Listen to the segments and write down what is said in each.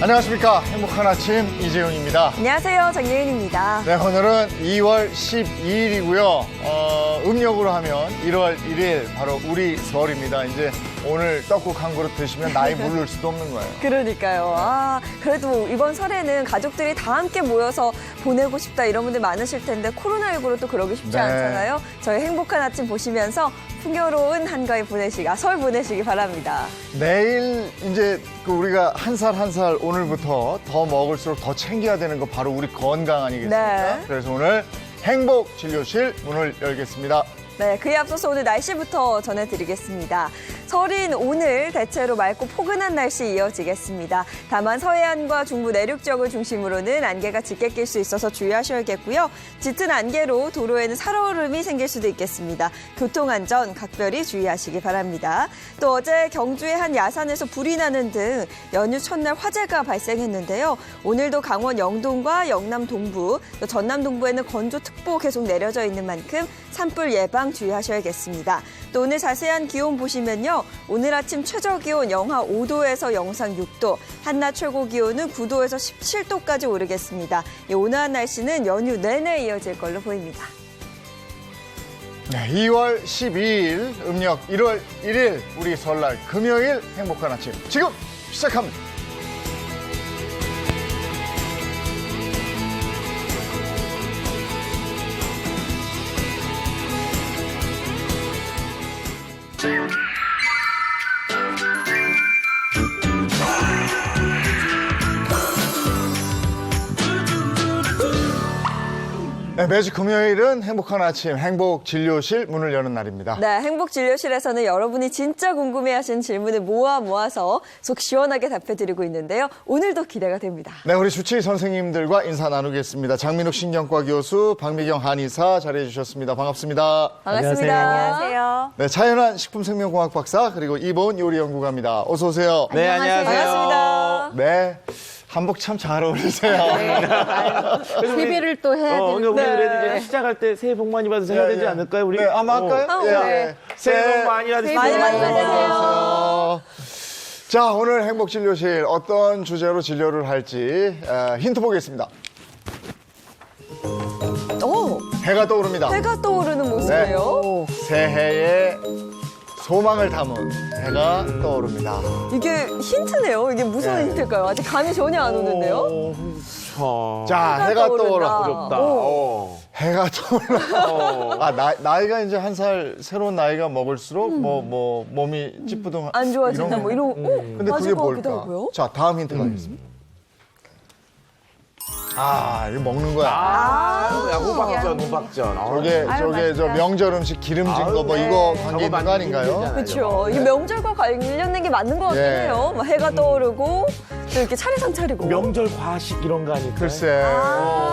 안녕하십니까. 행복한 아침 이재용입니다. 안녕하세요. 정예은입니다. 네, 오늘은 2월 12일이고요. 음력으로 하면 1월 1일 바로 우리 설입니다. 이제 오늘 떡국 한 그릇 드시면 나이 모를 수도 없는 거예요. 그러니까요. 그래도 이번 설에는 가족들이 다 함께 모여서 보내고 싶다 이런 분들 많으실 텐데 코로나19로 또 그러기 쉽지 네. 않잖아요. 저희 행복한 아침 보시면서 풍요로운 한가위 설 보내시기 바랍니다. 내일 이제 우리가 한 살 한 살 오늘부터 더 먹을수록 더 챙겨야 되는 거 바로 우리 건강 아니겠습니까? 네. 그래서 오늘 행복진료실 문을 열겠습니다. 네, 그에 앞서서 오늘 날씨부터 전해드리겠습니다. 설인 오늘 대체로 맑고 포근한 날씨 이어지겠습니다. 다만 서해안과 중부 내륙 지역을 중심으로는 안개가 짙게 낄 수 있어서 주의하셔야겠고요. 짙은 안개로 도로에는 살얼음이 생길 수도 있겠습니다. 교통안전 각별히 주의하시기 바랍니다. 또 어제 경주의 한 야산에서 불이 나는 등 연휴 첫날 화재가 발생했는데요. 오늘도 강원 영동과 영남 동부, 또 전남 동부에는 건조특보 계속 내려져 있는 만큼 산불 예방 주의하셔야겠습니다. 또 오늘 자세한 기온 보시면요. 오늘 아침 최저 기온 영하 5도에서 영상 6도, 한낮 최고 기온은 9도에서 17도까지 오르겠습니다. 이 온화한 날씨는 연휴 내내 이어질 걸로 보입니다. 네, 2월 12일 음력 1월 1일 우리 설날 금요일 행복한 아침 지금 시작합니다. 네, 매주 금요일은 행복한 아침 행복진료실 문을 여는 날입니다. 네, 행복진료실에서는 여러분이 진짜 궁금해하시는 질문을 모아서 속 시원하게 답해드리고 있는데요. 오늘도 기대가 됩니다. 네, 우리 주치의 선생님들과 인사 나누겠습니다. 장민욱 신경과 교수, 박미경 한의사 자리해 주셨습니다. 반갑습니다. 반갑습니다. 안녕하세요. 네, 차연환 식품생명공학 박사 그리고 이보은 요리연구가입니다. 어서 오세요. 네, 안녕하세요. 반갑습니다. 네, 한복 참 잘 어울리세요. 세배를 또 해야 오늘 우리 되는데. 그래도 이제 시작할 때 새해 복 많이 받으세요 해야 되지 않을까요? 우리 네, 한번 할까요? 네. 새해 복 많이 받으세요. 많이 받으세요. 자, 오늘 행복진료실 어떤 주제로 진료를 할지 힌트 보겠습니다. 오, 해가 떠오릅니다. 해가 떠오르는 모습이에요. 새해의 소망을 담은 해가 떠오릅니다. 이게 힌트네요. 이게 무슨 힌트일까요? 아직 감이 전혀 안 오는데요. 자, 해가 떠오르. 떠오른다. 어렵다. 해가 떠오르. 나이가 이제 한 살 새로운 나이가 먹을수록 몸이 찌뿌둥 안 좋아진다 뭐 이런. 근데 그게 맞을 것 같기도 뭘까? 하고요. 자, 다음 힌트 가겠습니다. 이거 먹는 거야. 호박전, 호박전. 저게 저 명절 음식 기름진 거 뭐 이거 관계 있는 거 아닌가요? 그렇죠. 이 명절과 관련된 게 맞는 것 같긴 예. 해요. 막 해가 떠오르고 또 이렇게 차례상 차리고. 명절 과식 이런 거 아닐까요? 글쎄.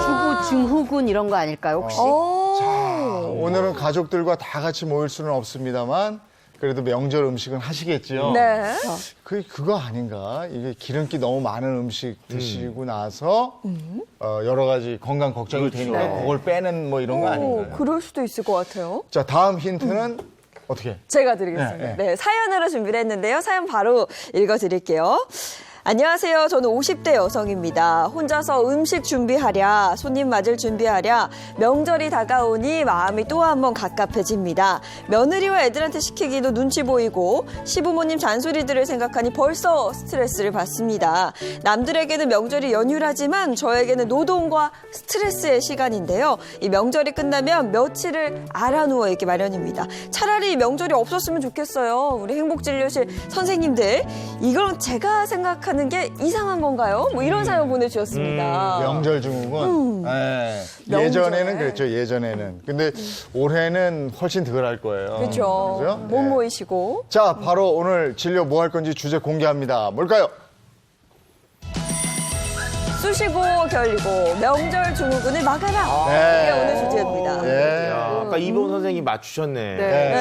주부 증후군 이런 거 아닐까요, 혹시? 오늘은 가족들과 다 같이 모일 수는 없습니다만 그래도 명절 음식은 하시겠지요. 네. 그거 아닌가? 이게 기름기 너무 많은 음식 드시고 나서 여러 가지 건강 걱정이 되니까 그걸 빼는 뭐 이런 거 아닌가요? 그럴 수도 있을 것 같아요. 자, 다음 힌트는 어떻게? 제가 드리겠습니다. 네, 네, 사연으로 준비를 했는데요. 사연 바로 읽어드릴게요. 안녕하세요. 저는 50대 여성입니다. 혼자서 음식 준비하랴, 손님 맞을 준비하랴, 명절이 다가오니 마음이 또 한 번 갑갑해집니다. 며느리와 애들한테 시키기도 눈치 보이고 시부모님 잔소리들을 생각하니 벌써 스트레스를 받습니다. 남들에게는 명절이 연휴라지만 저에게는 노동과 스트레스의 시간인데요. 이 명절이 끝나면 며칠을 알아누워 있기 마련입니다. 차라리 명절이 없었으면 좋겠어요. 우리 행복진료실 선생님들, 이건 제가 생각하는 게 이상한 건가요? 뭐 이런 사연 보내주셨습니다. 명절 증후군. 네. 명절에. 예전에는 그랬죠. 예전에는. 근데 올해는 훨씬 덜 할 거예요. 그렇죠. 그죠? 못 네. 모이시고. 자, 바로 오늘 진료 뭐 할 건지 주제 공개합니다. 뭘까요? 쑤시고 결리고 명절 증후군을 막아라. 네. 이게 오늘 주제입니다. 예. 야, 아까 이봉 선생님이 맞추셨네. 네.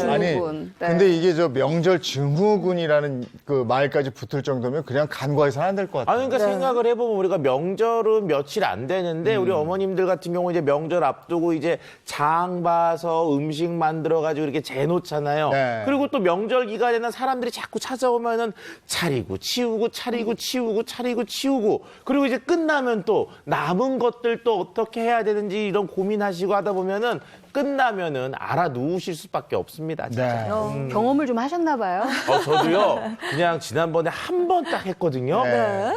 아니, 증후군. 네. 근데 이게 저 명절 증후군이라는 그 말까지 붙을 정도면 그냥 간과해서는 안 될 것 같아요. 그러니까 생각을 해보면 우리가 명절은 며칠 안 되는데 우리 어머님들 같은 경우 이제 명절 앞두고 이제 장 봐서 음식 만들어가지고 이렇게 재놓잖아요. 네. 그리고 또 명절 기간에는 사람들이 자꾸 찾아오면은 차리고 치우고 차리고 치우고 차리고 치우고 그리고 이제 끝나면 또 남은 것들 또 어떻게 해야 되는지 이런 고민하시고 하다 보면은 끝나면은 알아 누우실 수밖에 없습니다. 진짜. 네. 경험을 좀 하셨나 봐요. 저도요, 그냥 지난번에 한 번 딱 했거든요. 네.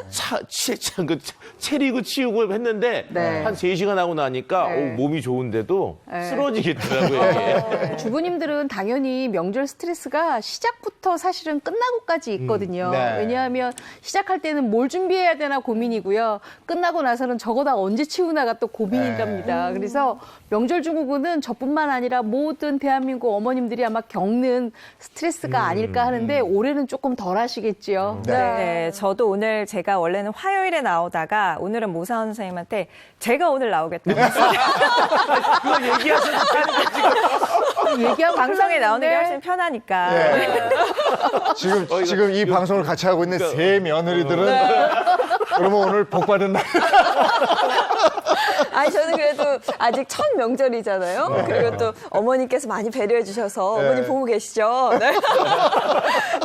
체리고 치우고 했는데, 네. 한 3시간 하고 나니까, 네. 몸이 좋은데도 네. 쓰러지겠더라고요, 이게. 주부님들은 당연히 명절 스트레스가 시작부터 사실은 끝나고까지 있거든요. 네. 왜냐하면 시작할 때는 뭘 준비해야 되나 고민이고요. 끝나고 나서는 저거 다 언제 치우나가 또 고민이랍니다. 그래서 명절 증후군은 저뿐만 아니라 모든 대한민국 어머님들이 아마 겪는 스트레스가 아닐까 하는데 올해는 조금 덜 하시겠지요. 네, 저도 오늘 제가 원래는 화요일에 나오다가 오늘은 모사원 선생님한테 제가 오늘 나오겠다고 그거 얘기하셔도 얘기하고 방송에 나오는 게 흘렀는데 훨씬 편하니까. 네. 지금 이 방송을 같이 하고 있는 세 며느리들은 그러면 오늘 복 받은 날. 아니 저는 그래도 아직 첫 명절이잖아요. 그리고 또 어머니께서 많이 배려해 주셔서 어머니 보고 계시죠. 네.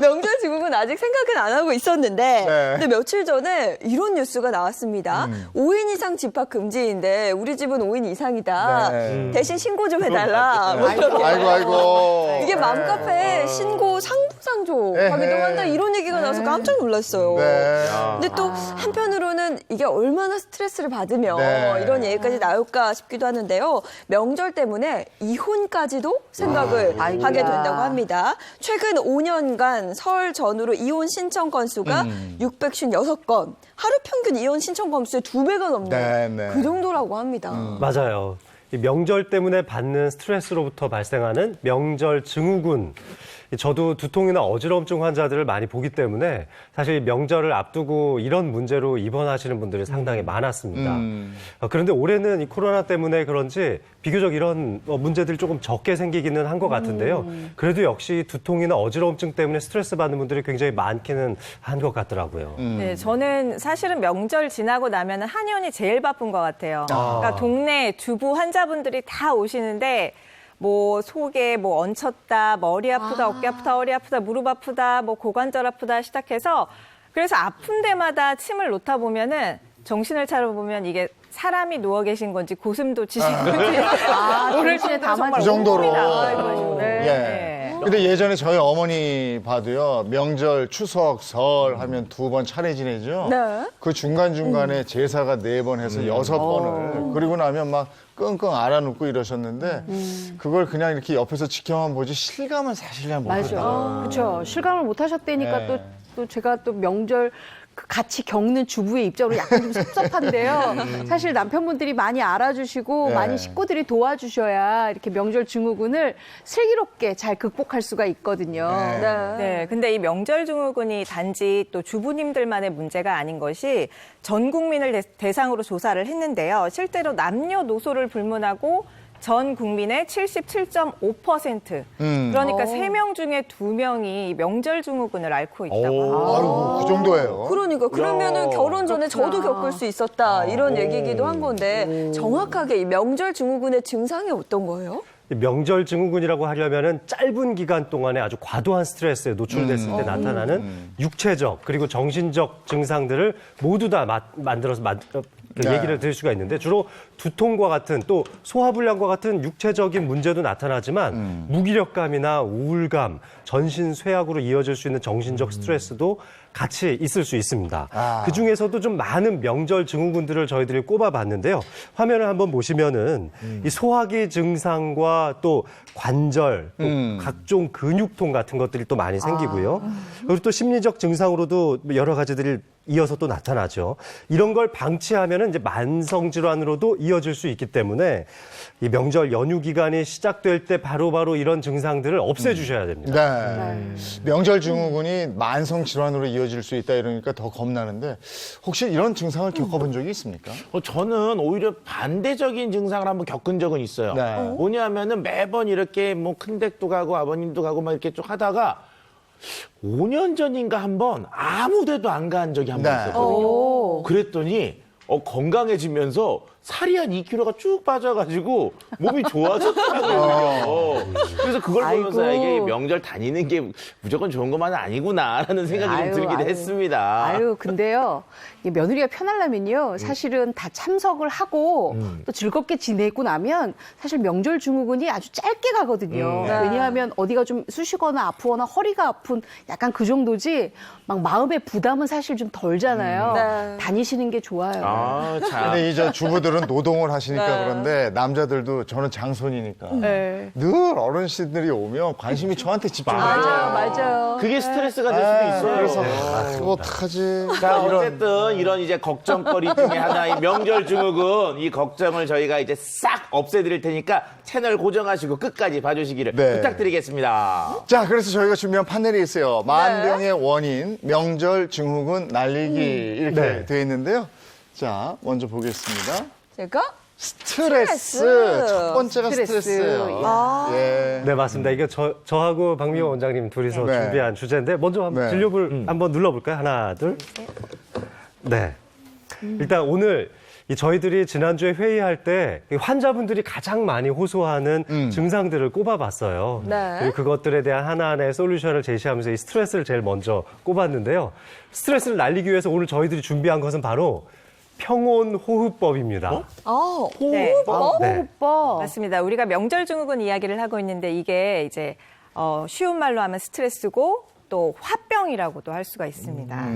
명절 증후군 아직 생각은 안 하고 있었는데 근데 며칠 전에 이런 뉴스가 나왔습니다. 5인 이상 집합 금지인데 우리 집은 5인 이상이다. 네. 대신 신고 좀 해달라. 뭐 이렇게. 아이고. 이게 맘카페에 신고 상부상조 하기도 한다 이런 얘기가 나와서 깜짝 놀랐어요. 네. 근데 또 한편으로는 이게 얼마나 스트레스를 받으면 네. 이런 얘기까지 나올까 싶기도 하는데요. 명절 때문에 이혼까지도 생각을 하게 된다고 합니다. 최근 5년간 설 전후로 이혼 신청 건수가 656건, 하루 평균 이혼 신청 건수의 2배가 넘는 네, 네. 그 정도라고 합니다. 맞아요. 이 명절 때문에 받는 스트레스로부터 발생하는 명절 증후군. 저도 두통이나 어지러움증 환자들을 많이 보기 때문에 사실 명절을 앞두고 이런 문제로 입원하시는 분들이 상당히 많았습니다. 그런데 올해는 이 코로나 때문에 그런지 비교적 이런 문제들이 조금 적게 생기기는 한 것 같은데요. 그래도 역시 두통이나 어지러움증 때문에 스트레스 받는 분들이 굉장히 많기는 한 것 같더라고요. 네, 저는 사실은 명절 지나고 나면 한의원이 제일 바쁜 것 같아요. 그러니까 동네 주부 환자분들이 다 오시는데 뭐 속에 뭐 얹혔다, 머리 아프다, 어깨 아프다, 허리 아프다, 무릎 아프다, 뭐 고관절 아프다 시작해서 그래서 아픈 데마다 침을 놓다 보면은 정신을 차려보면 이게 사람이 누워 계신 건지 고슴도 치신 건지 모를 정신에 정도로 정말 그 정도로. 온몸이 나와가지고. 예. 네. 근데 예전에 저희 어머니 봐도요, 명절, 추석, 설 하면 2번 차례 지내죠? 네. 그 중간중간에 제사가 4번 해서 6번을. 그리고 나면 막 끙끙 알아눕고 이러셨는데, 그걸 그냥 이렇게 옆에서 지켜만 보지 실감은 사실 잘 못하죠. 맞아. 그렇죠. 실감을 못 하셨다니까 네. 또 제가 또 명절 같이 겪는 주부의 입장으로 약간 좀 섭섭한데요. 사실 남편분들이 많이 알아주시고 네. 많이 식구들이 도와주셔야 이렇게 명절 증후군을 슬기롭게 잘 극복할 수가 있거든요. 네. 네, 근데 이 명절 증후군이 단지 또 주부님들만의 문제가 아닌 것이 전 국민을 대상으로 조사를 했는데요. 실제로 남녀노소를 불문하고 전 국민의 77.5%. 그러니까 3명 중에 2명이 명절 증후군을 앓고 있다고 합니다. 아이고, 그 정도예요. 그러니까 그러면은 결혼 전에 저도 겪을 수 있었다 이런 얘기이기도 한 건데 정확하게 이 명절 증후군의 증상이 어떤 거예요? 명절 증후군이라고 하려면은 짧은 기간 동안에 아주 과도한 스트레스에 노출됐을 때 나타나는 육체적 그리고 정신적 증상들을 모두 다 만들어서 네. 얘기를 드릴 수가 있는데 주로 두통과 같은 또 소화불량과 같은 육체적인 문제도 나타나지만 무기력감이나 우울감, 전신 쇠약으로 이어질 수 있는 정신적 스트레스도 같이 있을 수 있습니다. 그중에서도 좀 많은 명절 증후군들을 저희들이 꼽아봤는데요. 화면을 한번 보시면은 이 소화기 증상과 또 관절, 또 각종 근육통 같은 것들이 또 많이 생기고요. 그리고 또 심리적 증상으로도 여러 가지들이 이어서 또 나타나죠. 이런 걸 방치하면은 이제 만성 질환으로도 이어질 수 있기 때문에 이 명절 연휴 기간이 시작될 때 바로바로 이런 증상들을 없애주셔야 됩니다. 네. 명절 증후군이 만성 질환으로 이어질 이어질 수 있다 이러니까 더 겁나는데 혹시 이런 증상을 겪어본 적이 있습니까? 저는 오히려 반대적인 증상을 한번 겪은 적은 있어요. 네. 뭐냐면은 매번 이렇게 뭐 큰 댁도 가고 아버님도 가고 막 이렇게 쭉 하다가 5년 전인가 한번 아무 데도 안 간 적이 한 번 네. 있었거든요. 그랬더니 건강해지면서 살이 한 2kg가 쭉 빠져가지고 몸이 좋아졌더라고요. 그래서 그걸 보면서 아이고. 이게 명절 다니는 게 무조건 좋은 것만은 아니구나라는 생각이 좀 들기도 했습니다. 아유, 근데요. 이게 며느리가 편하려면요. 사실은 다 참석을 하고 또 즐겁게 지내고 나면 사실 명절 증후군이 아주 짧게 가거든요. 왜냐하면 어디가 좀 쑤시거나 아프거나 허리가 아픈 약간 그 정도지 막 마음의 부담은 사실 좀 덜잖아요. 네. 다니시는 게 좋아요. 아, 참. 근데 이 저 주부들은 노동을 하시니까 그런데 남자들도 저는 장손이니까 네. 늘 어르신들이 오면 관심이 저한테 집중돼요. 맞아요. 그게 스트레스가 될 수도 있어요. 그래서 그거 어떡하지? 자, 이런. 어쨌든 이런 이제 걱정거리 중에 하나인 명절 증후군, 이 걱정을 저희가 이제 싹 없애드릴 테니까 채널 고정하시고 끝까지 봐주시기를 네. 부탁드리겠습니다. 자, 그래서 저희가 준비한 판넬이 있어요. 만병의 원인, 명절 증후군 날리기 이렇게 네. 되어 있는데요. 자, 먼저 보겠습니다. 제가 스트레스. 첫 번째가 스트레스. 스트레스예요. 아. 예. 네, 맞습니다. 이게 저하고 박미호 원장님 둘이서 네. 준비한 주제인데 먼저 한번 네. 진료불 한번 눌러볼까요? 하나, 둘. 네. 일단 오늘 저희들이 지난주에 회의할 때 환자분들이 가장 많이 호소하는 증상들을 꼽아봤어요. 네. 그리고 그것들에 대한 하나하나의 솔루션을 제시하면서 이 스트레스를 제일 먼저 꼽았는데요. 스트레스를 날리기 위해서 오늘 저희들이 준비한 것은 바로 평온호흡법입니다. 네. 네. 오빠. 맞습니다. 우리가 명절 증후군 이야기를 하고 있는데 이게 이제 쉬운 말로 하면 스트레스고 또 화병이라고도 할 수가 있습니다.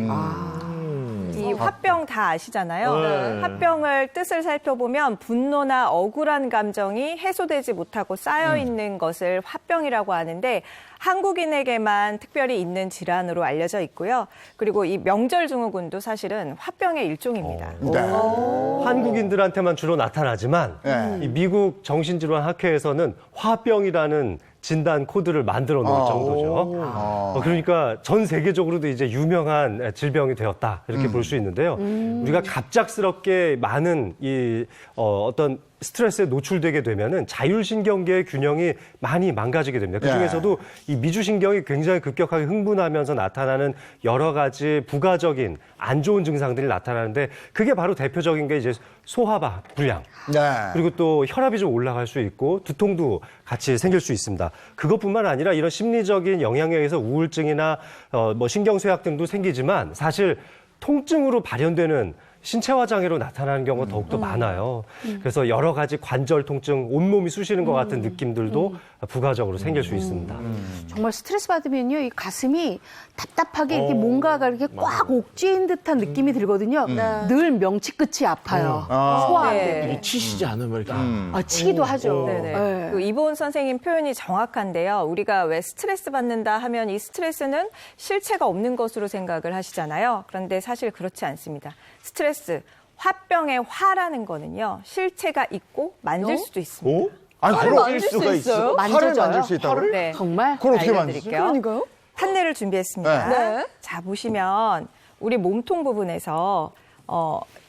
이 화병 다 아시잖아요. 네. 화병을 뜻을 살펴보면 분노나 억울한 감정이 해소되지 못하고 쌓여 있는 것을 화병이라고 하는데 한국인에게만 특별히 있는 질환으로 알려져 있고요. 그리고 이 명절 증후군도 사실은 화병의 일종입니다. 네. 한국인들한테만 주로 나타나지만 네. 이 미국 정신질환학회에서는 화병이라는 진단 코드를 만들어 놓을 정도죠. 그러니까 전 세계적으로도 이제 유명한 질병이 되었다 이렇게 볼 수 있는데요. 우리가 갑작스럽게 많은 이 어떤 스트레스에 노출되게 되면은 자율신경계의 균형이 많이 망가지게 됩니다. 그 중에서도 이 미주신경이 굉장히 급격하게 흥분하면서 나타나는 여러 가지 부가적인 안 좋은 증상들이 나타나는데 그게 바로 대표적인 게 이제 소화 불량. 네. 그리고 또 혈압이 좀 올라갈 수 있고 두통도 같이 생길 수 있습니다. 그것뿐만 아니라 이런 심리적인 영향에 의해서 우울증이나 뭐 신경쇠약 등도 생기지만 사실 통증으로 발현되는 신체화 장애로 나타나는 경우가 더욱더 많아요. 그래서 여러 가지 관절 통증, 온몸이 쑤시는 것 같은 느낌들도 부가적으로 생길 수 있습니다. 정말 스트레스 받으면요, 이 가슴이 답답하게 이렇게 뭔가가 이렇게 꽉 옥죄인 듯한 느낌이 들거든요. 늘 명치 끝이 아파요. 소화하는데. 네. 이게 치시지 않으면 이렇게 치기도 하죠. 네네. 네. 그 이보은 선생님 표현이 정확한데요. 우리가 왜 스트레스 받는다 하면 이 스트레스는 실체가 없는 것으로 생각을 하시잖아요. 그런데 사실 그렇지 않습니다. 스트레스, 화병의 화라는 거는요. 실체가 있고 만질 수도 있습니다. 아니, 팔을 그럼 만질 수 있어요? 팔을 만질 수 있다고? 네. 정말? 그걸 어떻게 만지지? 알려드릴게요. 그러니까요? 판넬을 준비했습니다. 네. 자, 보시면 우리 몸통 부분에서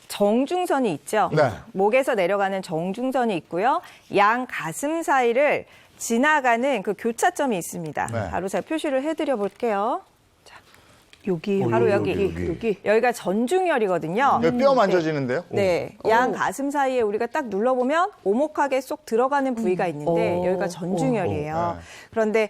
정중선이 있죠. 네. 목에서 내려가는 정중선이 있고요. 양 가슴 사이를 지나가는 그 교차점이 있습니다. 네. 바로 제가 표시를 해드려 볼게요. 여기. 바로 여기. 여기가 전중혈이거든요. 여기 뼈 만져지는데요? 네, 양 가슴 사이에 우리가 딱 눌러보면 오목하게 쏙 들어가는 부위가 있는데 여기가 전중혈이에요. 네. 그런데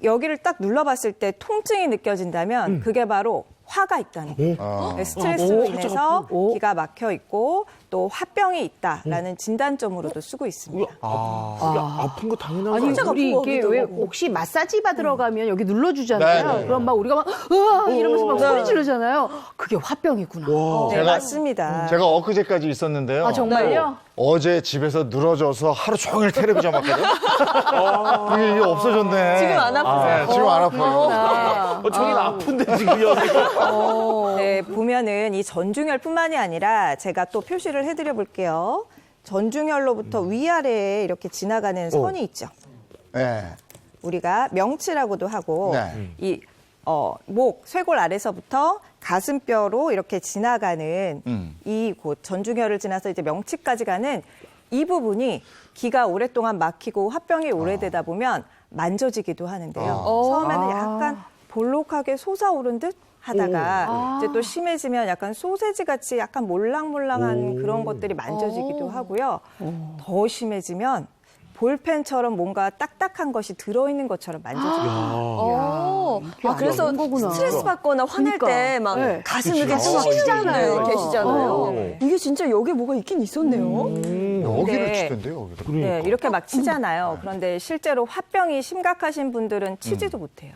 여기를 딱 눌러봤을 때 통증이 느껴진다면 그게 바로 화가 있다는 거예요. 네, 스트레스로 인해서 기가 막혀 있고 또 화병이 있다라는 진단점으로도 쓰고 있습니다. 이게 아픈 거 당연한 거 아니, 아니에요? 우리 이게 왜 혹시 마사지 받으러 가면 여기 눌러주잖아요. 네, 네. 그럼 막 우리가 막, 으아! 이러면서 막 소리 지르잖아요. 그게 화병이구나. 네, 맞습니다. 제가 엊그제까지 있었는데요. 아, 정말요? 어제 집에서 늘어져서 하루 종일 텔레비전 봤거든. 이게 없어졌네. 지금 안 아프세요? 네, 지금 안 아파요. 저긴 아픈데 지금 여기. 네, 보면은 이 전중혈뿐만이 아니라 제가 또 표시를 해드려 볼게요. 전중혈로부터 위아래에 이렇게 지나가는 선이 있죠. 네. 우리가 명치라고도 하고 네. 이 목, 쇄골 아래서부터 가슴뼈로 이렇게 지나가는 이 곳, 전중혈을 지나서 이제 명치까지 가는 이 부분이 기가 오랫동안 막히고 화병이 오래되다 보면 만져지기도 하는데요. 처음에는 약간 볼록하게 솟아오른 듯 하다가 이제 또 심해지면 약간 소세지 같이 약간 몰랑몰랑한 그런 것들이 만져지기도 하고요. 더 심해지면 볼펜처럼 뭔가 딱딱한 것이 들어있는 것처럼 만져지기도 해요. 그래서 스트레스 받거나 화낼 때 막 가슴 이렇게 치시잖아요. 계시잖아요. 이게 진짜 여기 뭐가 있긴 있었네요. 여기를 네. 치던데요, 여기를. 네, 이렇게 막 치잖아요. 그런데 실제로 화병이 심각하신 분들은 치지도 못해요.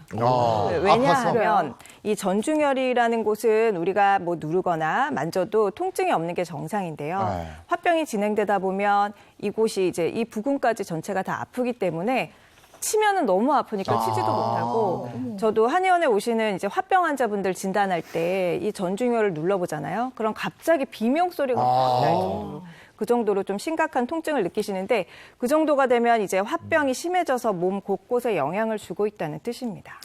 왜냐하면 이 전중혈이라는 곳은 우리가 뭐 누르거나 만져도 통증이 없는 게 정상인데요. 화병이 진행되다 보면 이곳이 이제 이 부근까지 전체가 다 아프기 때문에 치면은 너무 아프니까 치지도 못하고 저도 한의원에 오시는 이제 화병 환자분들 진단할 때 이 전중혈을 눌러보잖아요. 그럼 갑자기 비명 소리가 확 날 정도로. 그 정도로 좀 심각한 통증을 느끼시는데 그 정도가 되면 이제 화병이 심해져서 몸 곳곳에 영향을 주고 있다는 뜻입니다.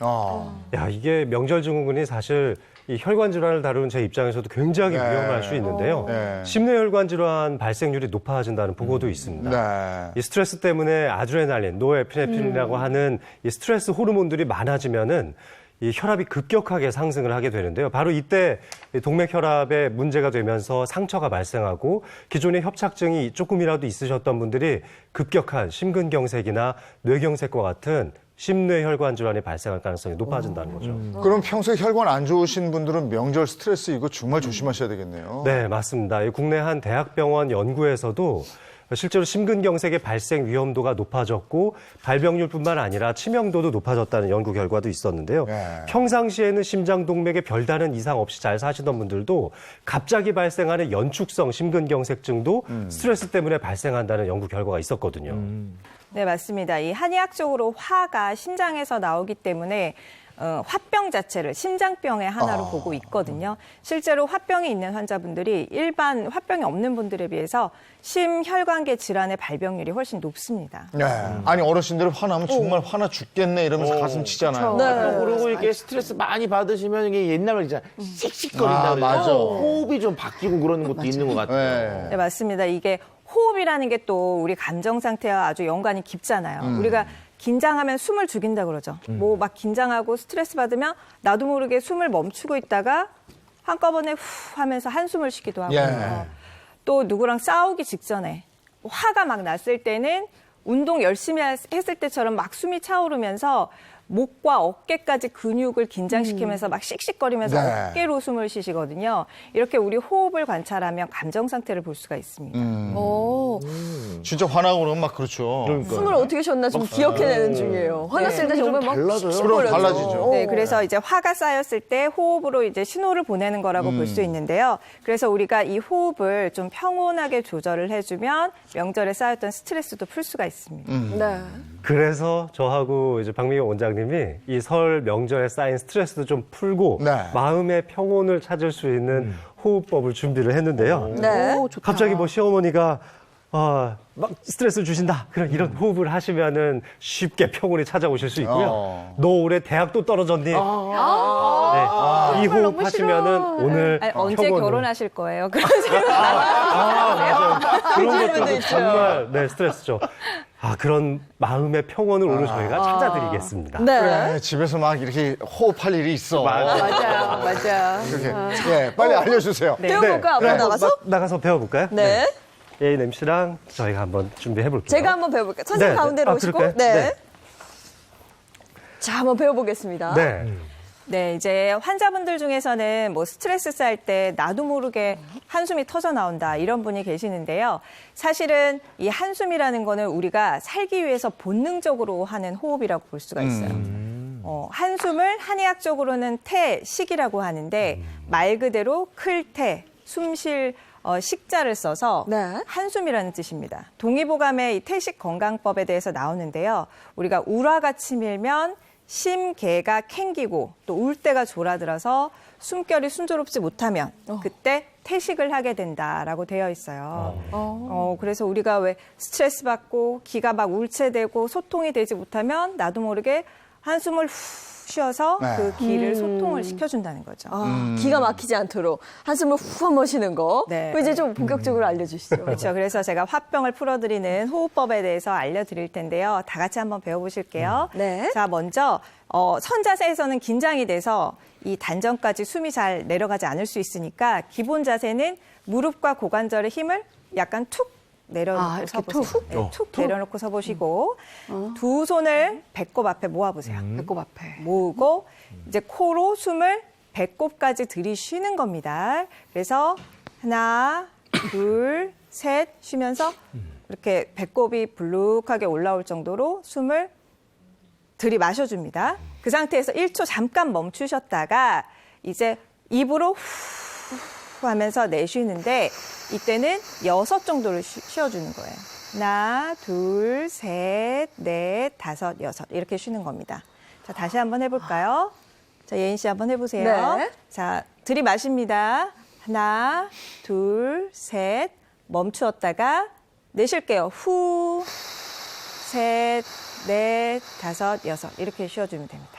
야, 이게 명절 증후군이 사실 이 혈관 질환을 다루는 제 입장에서도 굉장히 위험할 수 있는데요. 심뇌혈관 질환 발생률이 높아진다는 보고도 있습니다. 이 스트레스 때문에 아드레날린, 노에피네프린이라고 하는 이 스트레스 호르몬들이 많아지면은 이 혈압이 급격하게 상승을 하게 되는데요. 바로 이때 동맥혈압에 문제가 되면서 상처가 발생하고 기존에 협착증이 조금이라도 있으셨던 분들이 급격한 심근경색이나 뇌경색과 같은 심뇌혈관 질환이 발생할 가능성이 높아진다는 거죠. 그럼 평소에 혈관 안 좋으신 분들은 명절 스트레스 이거 정말 조심하셔야 되겠네요. 네, 맞습니다. 이 국내 한 대학병원 연구에서도 실제로 심근경색의 발생 위험도가 높아졌고 발병률뿐만 아니라 치명도도 높아졌다는 연구 결과도 있었는데요. 평상시에는 심장동맥에 별다른 이상 없이 잘 사시던 분들도 갑자기 발생하는 연축성 심근경색증도 스트레스 때문에 발생한다는 연구 결과가 있었거든요. 네, 맞습니다. 이 한의학적으로 화가 심장에서 나오기 때문에 화병 자체를 심장병의 하나로 보고 있거든요. 실제로 화병이 있는 환자분들이 일반 화병이 없는 분들에 비해서 심혈관계 질환의 발병률이 훨씬 높습니다. 아니 어르신들이 화나면 정말 화나 죽겠네 이러면서 가슴 치잖아요. 그리고 이렇게 스트레스 많이 받으시면 이게 옛날 말 있잖아요. 씩씩거린다. 맞아. 호흡이 좀 바뀌고 그러는 것도 있는 것 같아요. 네, 맞습니다. 이게 호흡이라는 게 또 우리 감정 상태와 아주 연관이 깊잖아요. 우리가 긴장하면 숨을 죽인다 그러죠. 뭐 막 긴장하고 스트레스 받으면 나도 모르게 숨을 멈추고 있다가 한꺼번에 후 하면서 한숨을 쉬기도 하고 또 누구랑 싸우기 직전에 화가 막 났을 때는 운동 열심히 했을 때처럼 막 숨이 차오르면서 목과 어깨까지 근육을 긴장시키면서 막 씩씩거리면서 어깨로 숨을 쉬시거든요. 이렇게 우리 호흡을 관찰하면 감정 상태를 볼 수가 있습니다. 진짜 화나고 그러면 막 그렇죠. 숨을 어떻게 쉬었나 지금 기억해내는 중이에요. 화났을 때 정말 막 그럼 씩씩거려서. 달라지죠. 네, 그래서 이제 화가 쌓였을 때 호흡으로 이제 신호를 보내는 거라고 볼 수 있는데요. 그래서 우리가 이 호흡을 좀 평온하게 조절을 해주면 명절에 쌓였던 스트레스도 풀 수가 있습니다. 네. 그래서 저하고 이제 박미경 원장님이 이 설 명절에 쌓인 스트레스도 좀 풀고 마음의 평온을 찾을 수 있는 호흡법을 준비를 했는데요. 네. 갑자기 뭐 시어머니가 막 스트레스를 주신다. 그럼 이런 호흡을 하시면은 쉽게 평온이 찾아오실 수 있고요. 너 올해 대학도 떨어졌니? 이 호흡 하시면은 오늘 아니, 언제 평온을- 결혼하실 거예요? 그런 질문 맞아요. 그런 것들도 정말 스트레스죠. 그런 마음의 평온을 오늘 저희가 찾아드리겠습니다. 네. 그래, 집에서 막 이렇게 호흡할 일이 있어. 맞아. 그렇게. 빨리 알려주세요. 배워볼까요? 한번 나가서? 나가서 배워볼까요? 네. ANMC랑 저희가 한번 준비해볼게요. 제가 한번 배워볼게요. 선생님 네, 네. 가운데로 오시고. 그럴까요? 네. 네. 자, 한번 배워보겠습니다. 네. 네, 이제 환자분들 중에서는 뭐 스트레스 쌓일 때 나도 모르게 한숨이 터져 나온다 이런 분이 계시는데요. 사실은 이 한숨이라는 거는 우리가 살기 위해서 본능적으로 하는 호흡이라고 볼 수가 있어요. 한숨을 한의학적으로는 태식이라고 하는데 말 그대로 클태, 숨쉴 식자를 써서 네. 한숨이라는 뜻입니다. 동의보감의 이 태식 건강법에 대해서 나오는데요. 우리가 울화가 치밀면 심계가 캥기고 또 울대가 졸아들어서 숨결이 순조롭지 못하면 그때 태식을 하게 된다라고 되어 있어요. 그래서 우리가 왜 스트레스 받고 기가 막 울체되고 소통이 되지 못하면 나도 모르게 한숨을 후 쉬어서 네. 그 기를 소통을 시켜준다는 거죠. 기가 막히지 않도록 한숨을 후 한번 쉬는 거. 네. 그럼 이제 좀 본격적으로 알려주시죠. 그렇죠. 그래서 제가 화병을 풀어드리는 호흡법에 대해서 알려드릴 텐데요. 다 같이 한번 배워보실게요. 네. 자, 먼저 선자세에서는 긴장이 돼서 이 단전까지 숨이 잘 내려가지 않을 수 있으니까 기본 자세는 무릎과 고관절의 힘을 약간 툭 내려놓고 이렇게 서보세요. 네, 툭 내려놓고 서보시고 두 손을 배꼽 앞에 모아보세요. 배꼽 앞에. 모으고 이제 코로 숨을 배꼽까지 들이쉬는 겁니다. 그래서 하나, 둘, 셋 쉬면서 이렇게 배꼽이 불룩하게 올라올 정도로 숨을 들이마셔줍니다. 그 상태에서 1초 잠깐 멈추셨다가 이제 입으로 후 하면서 내쉬는데 이때는 6 정도를 쉬어주는 거예요. 하나, 둘, 셋, 넷, 다섯, 여섯 이렇게 쉬는 겁니다. 자, 다시 한번 해볼까요? 자, 예인 씨 한번 해보세요. 네. 자, 들이마십니다. 하나, 둘, 셋, 멈추었다가 내쉴게요. 후, 셋, 넷, 다섯, 여섯 이렇게 쉬어주면 됩니다.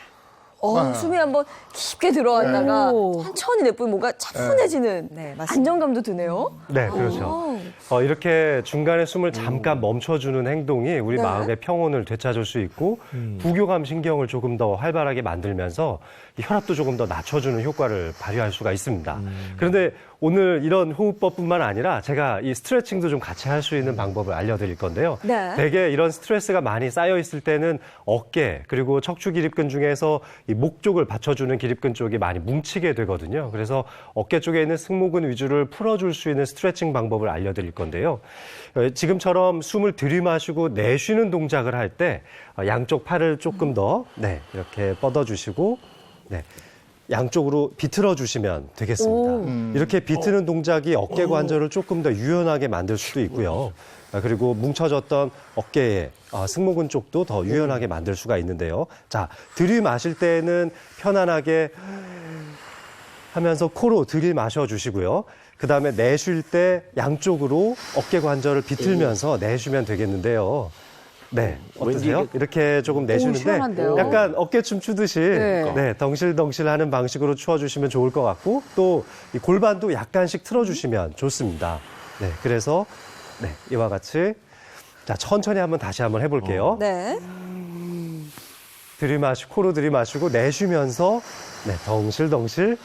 숨이 한번 깊게 들어왔다가 오. 천천히 내뿜으면 뭔가 차분해지는 네, 맞습니다. 안정감도 드네요. 네, 그렇죠. 이렇게 중간에 숨을 잠깐 멈춰주는 행동이 우리 네. 마음의 평온을 되찾을 수 있고 부교감 신경을 조금 더 활발하게 만들면서 이 혈압도 조금 더 낮춰주는 효과를 발휘할 수가 있습니다. 그런데 오늘 이런 호흡법뿐만 아니라 제가 이 스트레칭도 좀 같이 할 수 있는 방법을 알려드릴 건데요. 네. 대개 이런 스트레스가 많이 쌓여 있을 때는 어깨 그리고 척추 기립근 중에서 이 목 쪽을 받쳐주는 기립근 쪽이 많이 뭉치게 되거든요. 그래서 어깨 쪽에 있는 승모근 위주를 풀어줄 수 있는 스트레칭 방법을 알려드릴 건데요. 지금처럼 숨을 들이마시고 내쉬는 동작을 할 때 양쪽 팔을 조금 더 이렇게 뻗어주시고 양쪽으로 비틀어 주시면 되겠습니다. 이렇게 비트는 동작이 어깨 관절을 조금 더 유연하게 만들 수도 있고요. 그리고 뭉쳐졌던 어깨의 승모근 쪽도 더 유연하게 만들 수가 있는데요. 자, 들이마실 때는 편안하게 하면서 코로 들이마셔 주시고요. 그 다음에 내쉴 때 양쪽으로 어깨 관절을 비틀면서 내쉬면 되겠는데요. 네, 어떠세요? 이렇게 조금 내쉬는데 시원한데요? 약간 어깨춤 추듯이 덩실덩실하는 방식으로 추어주시면 좋을 것 같고 또 이 골반도 약간씩 틀어주시면 좋습니다. 네, 그래서 이와 같이 자 천천히 한번 다시 한번 해볼게요. 네. 코로 들이마시고 내쉬면서 덩실덩실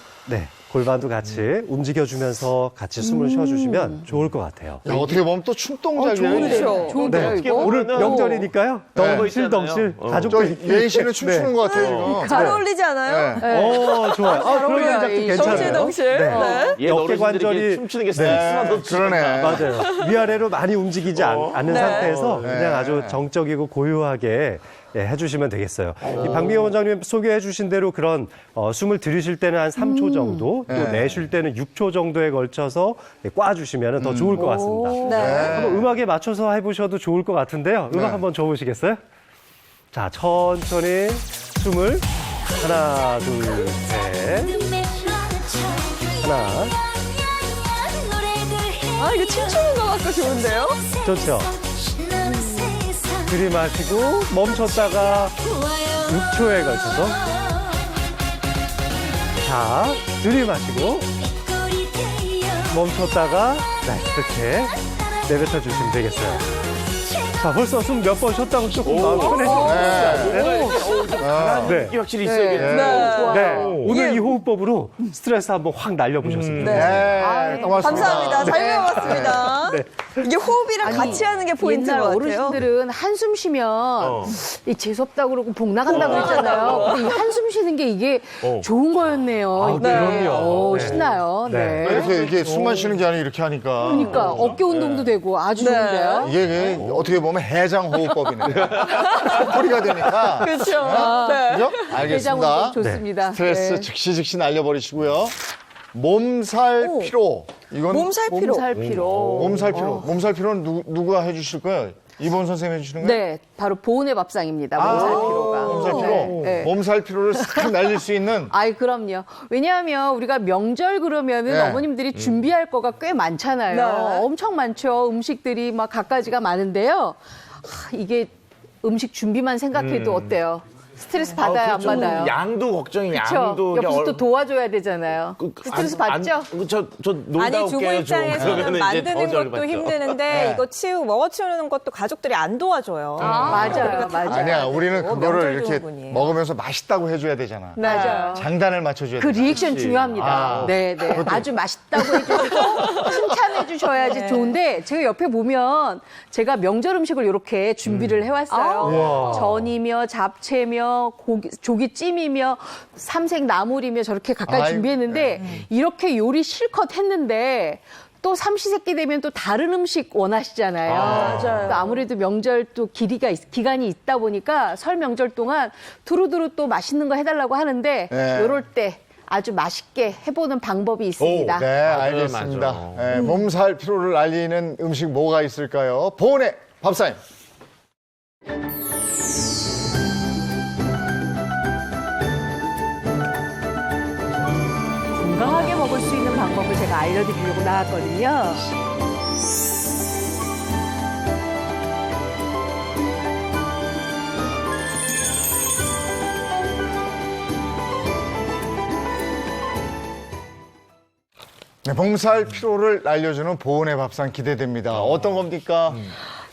골반도 같이 움직여주면서 같이 숨을 쉬어주시면 좋을 것 같아요. 야, 어떻게 보면 또 춤동작이에요. 그렇죠. 좋은데요, 이거? 오늘 명절이니까요. 네. 덩실덩실 저 가족들끼리. 예인 씨는 춤추는 것 같아요. 잘 어울리지 않아요? 네. 좋아요. 그런 어울려요, 동작도 이 괜찮아요. 덩실덩실. 네. 예, 어깨 관절이 춤추는 게 네, 그러네. 맞아요. 위아래로 많이 움직이지 않는 상태에서 그냥 아주 정적이고 고요하게 해주시면 되겠어요. 이 박미경 원장님 소개해 주신 대로 그런 숨을 들이쉴 때는 한 3초 정도, 또 내쉴 때는 6초 정도에 걸쳐서 꽈주시면 더 좋을 것 같습니다. 네. 한번 음악에 맞춰서 해보셔도 좋을 것 같은데요. 음악 한번 줘보시겠어요? 자, 천천히 숨을 하나, 둘, 셋. 하나, 이거 춤추는 것 같고 좋은데요? 좋죠? 들이마시고 멈췄다가 6초에 걸쳐서 자, 들이마시고 멈췄다가 이렇게 내뱉어 주시면 되겠어요. 자, 벌써 숨 몇 번 쉬었다고 조금 마음이 편해지네요. 이게 확실히 있어야겠네요. 오늘 이 호흡법으로 스트레스 한번 확 날려보셨습니다. 네, 고맙습니다. 감사합니다. 잘 배워봤습니다. 이게 호흡이랑 같이 하는 게 포인트인 옛날 것 같아요. 어르신들은 한숨 쉬면 이 재수없다고 그러고 복 나간다고 그랬잖아요. 근데 이 한숨 쉬는 게 이게 좋은 거였네요. 이게. 그럼요. 신나요. 네. 이렇게 이게 숨만 쉬는 게 아니라 이렇게 하니까. 그러니까 어깨 운동도 되고 아주 좋은데요. 이게 어떻게 보면 해장 호흡법이네. 허리가 되니까. 그렇죠. 그죠? 해장 알겠습니다. 운동 좋습니다. 스트레스 네. 즉시 날려버리시고요. 몸살 피로. 이건 몸살 피로. 몸살 피로. 몸살 피로. 몸살 피로는 누가 해주실 거예요? 이본 선생님이 해주시는 거예요? 네, 바로 보온의 밥상입니다. 몸살 피로가. 몸살 피로. 네. 몸살 피로를 싹 날릴 수 있는. 아이, 그럼요. 왜냐하면 우리가 명절 그러면은 네. 어머님들이 준비할 거가 꽤 많잖아요. 네. 엄청 많죠. 음식들이 막 갖가지가 많은데요. 이게 음식 준비만 생각해도 어때요? 스트레스 받아요, 그렇죠. 안 받아요? 양도 걱정이 그렇죠. 양도 이제 옆에서 또 도와줘야 되잖아요. 안- 스트레스 받죠? 저 놀다 아니 주부 올게요. 좀. 입장에서는 그러면은 이제 만드는 더 것도 받죠. 힘드는데 네. 이거 먹어치우는 것도 가족들이 안 도와줘요. 맞아요, 맞아요. 아니야, 우리는 그거를 명절 이렇게 증후군이에요. 먹으면서 맛있다고 해줘야 되잖아. 맞아요. 장단을 맞춰줘야 그 돼. 리액션 중요합니다. 아, 네, 네. 아주 맛있다고 해주시고 칭찬해 주셔야지 좋은데 제가 옆에 보면 제가 명절 음식을 이렇게 준비를 해왔어요. 전이며 잡채며 조기찜이며 삼색 나물이며 저렇게 각각 아이고, 준비했는데 이렇게 요리 실컷 했는데 또 삼시세끼 되면 또 다른 음식 원하시잖아요. 맞아요. 아무래도 명절 또 기간이 있다 보니까 설 명절 동안 두루두루 또 맛있는 거 해달라고 하는데 네. 요럴 때 아주 맛있게 해보는 방법이 있습니다. 네, 알겠습니다. 맞아. 네, 몸살 피로를 알리는 음식 뭐가 있을까요? 보은의 밥사임. 건강하게 먹을 수 있는 방법을 제가 알려드리려고 나왔거든요. 네, 몸살 피로를 날려주는 보은의 밥상 기대됩니다. 어떤 겁니까?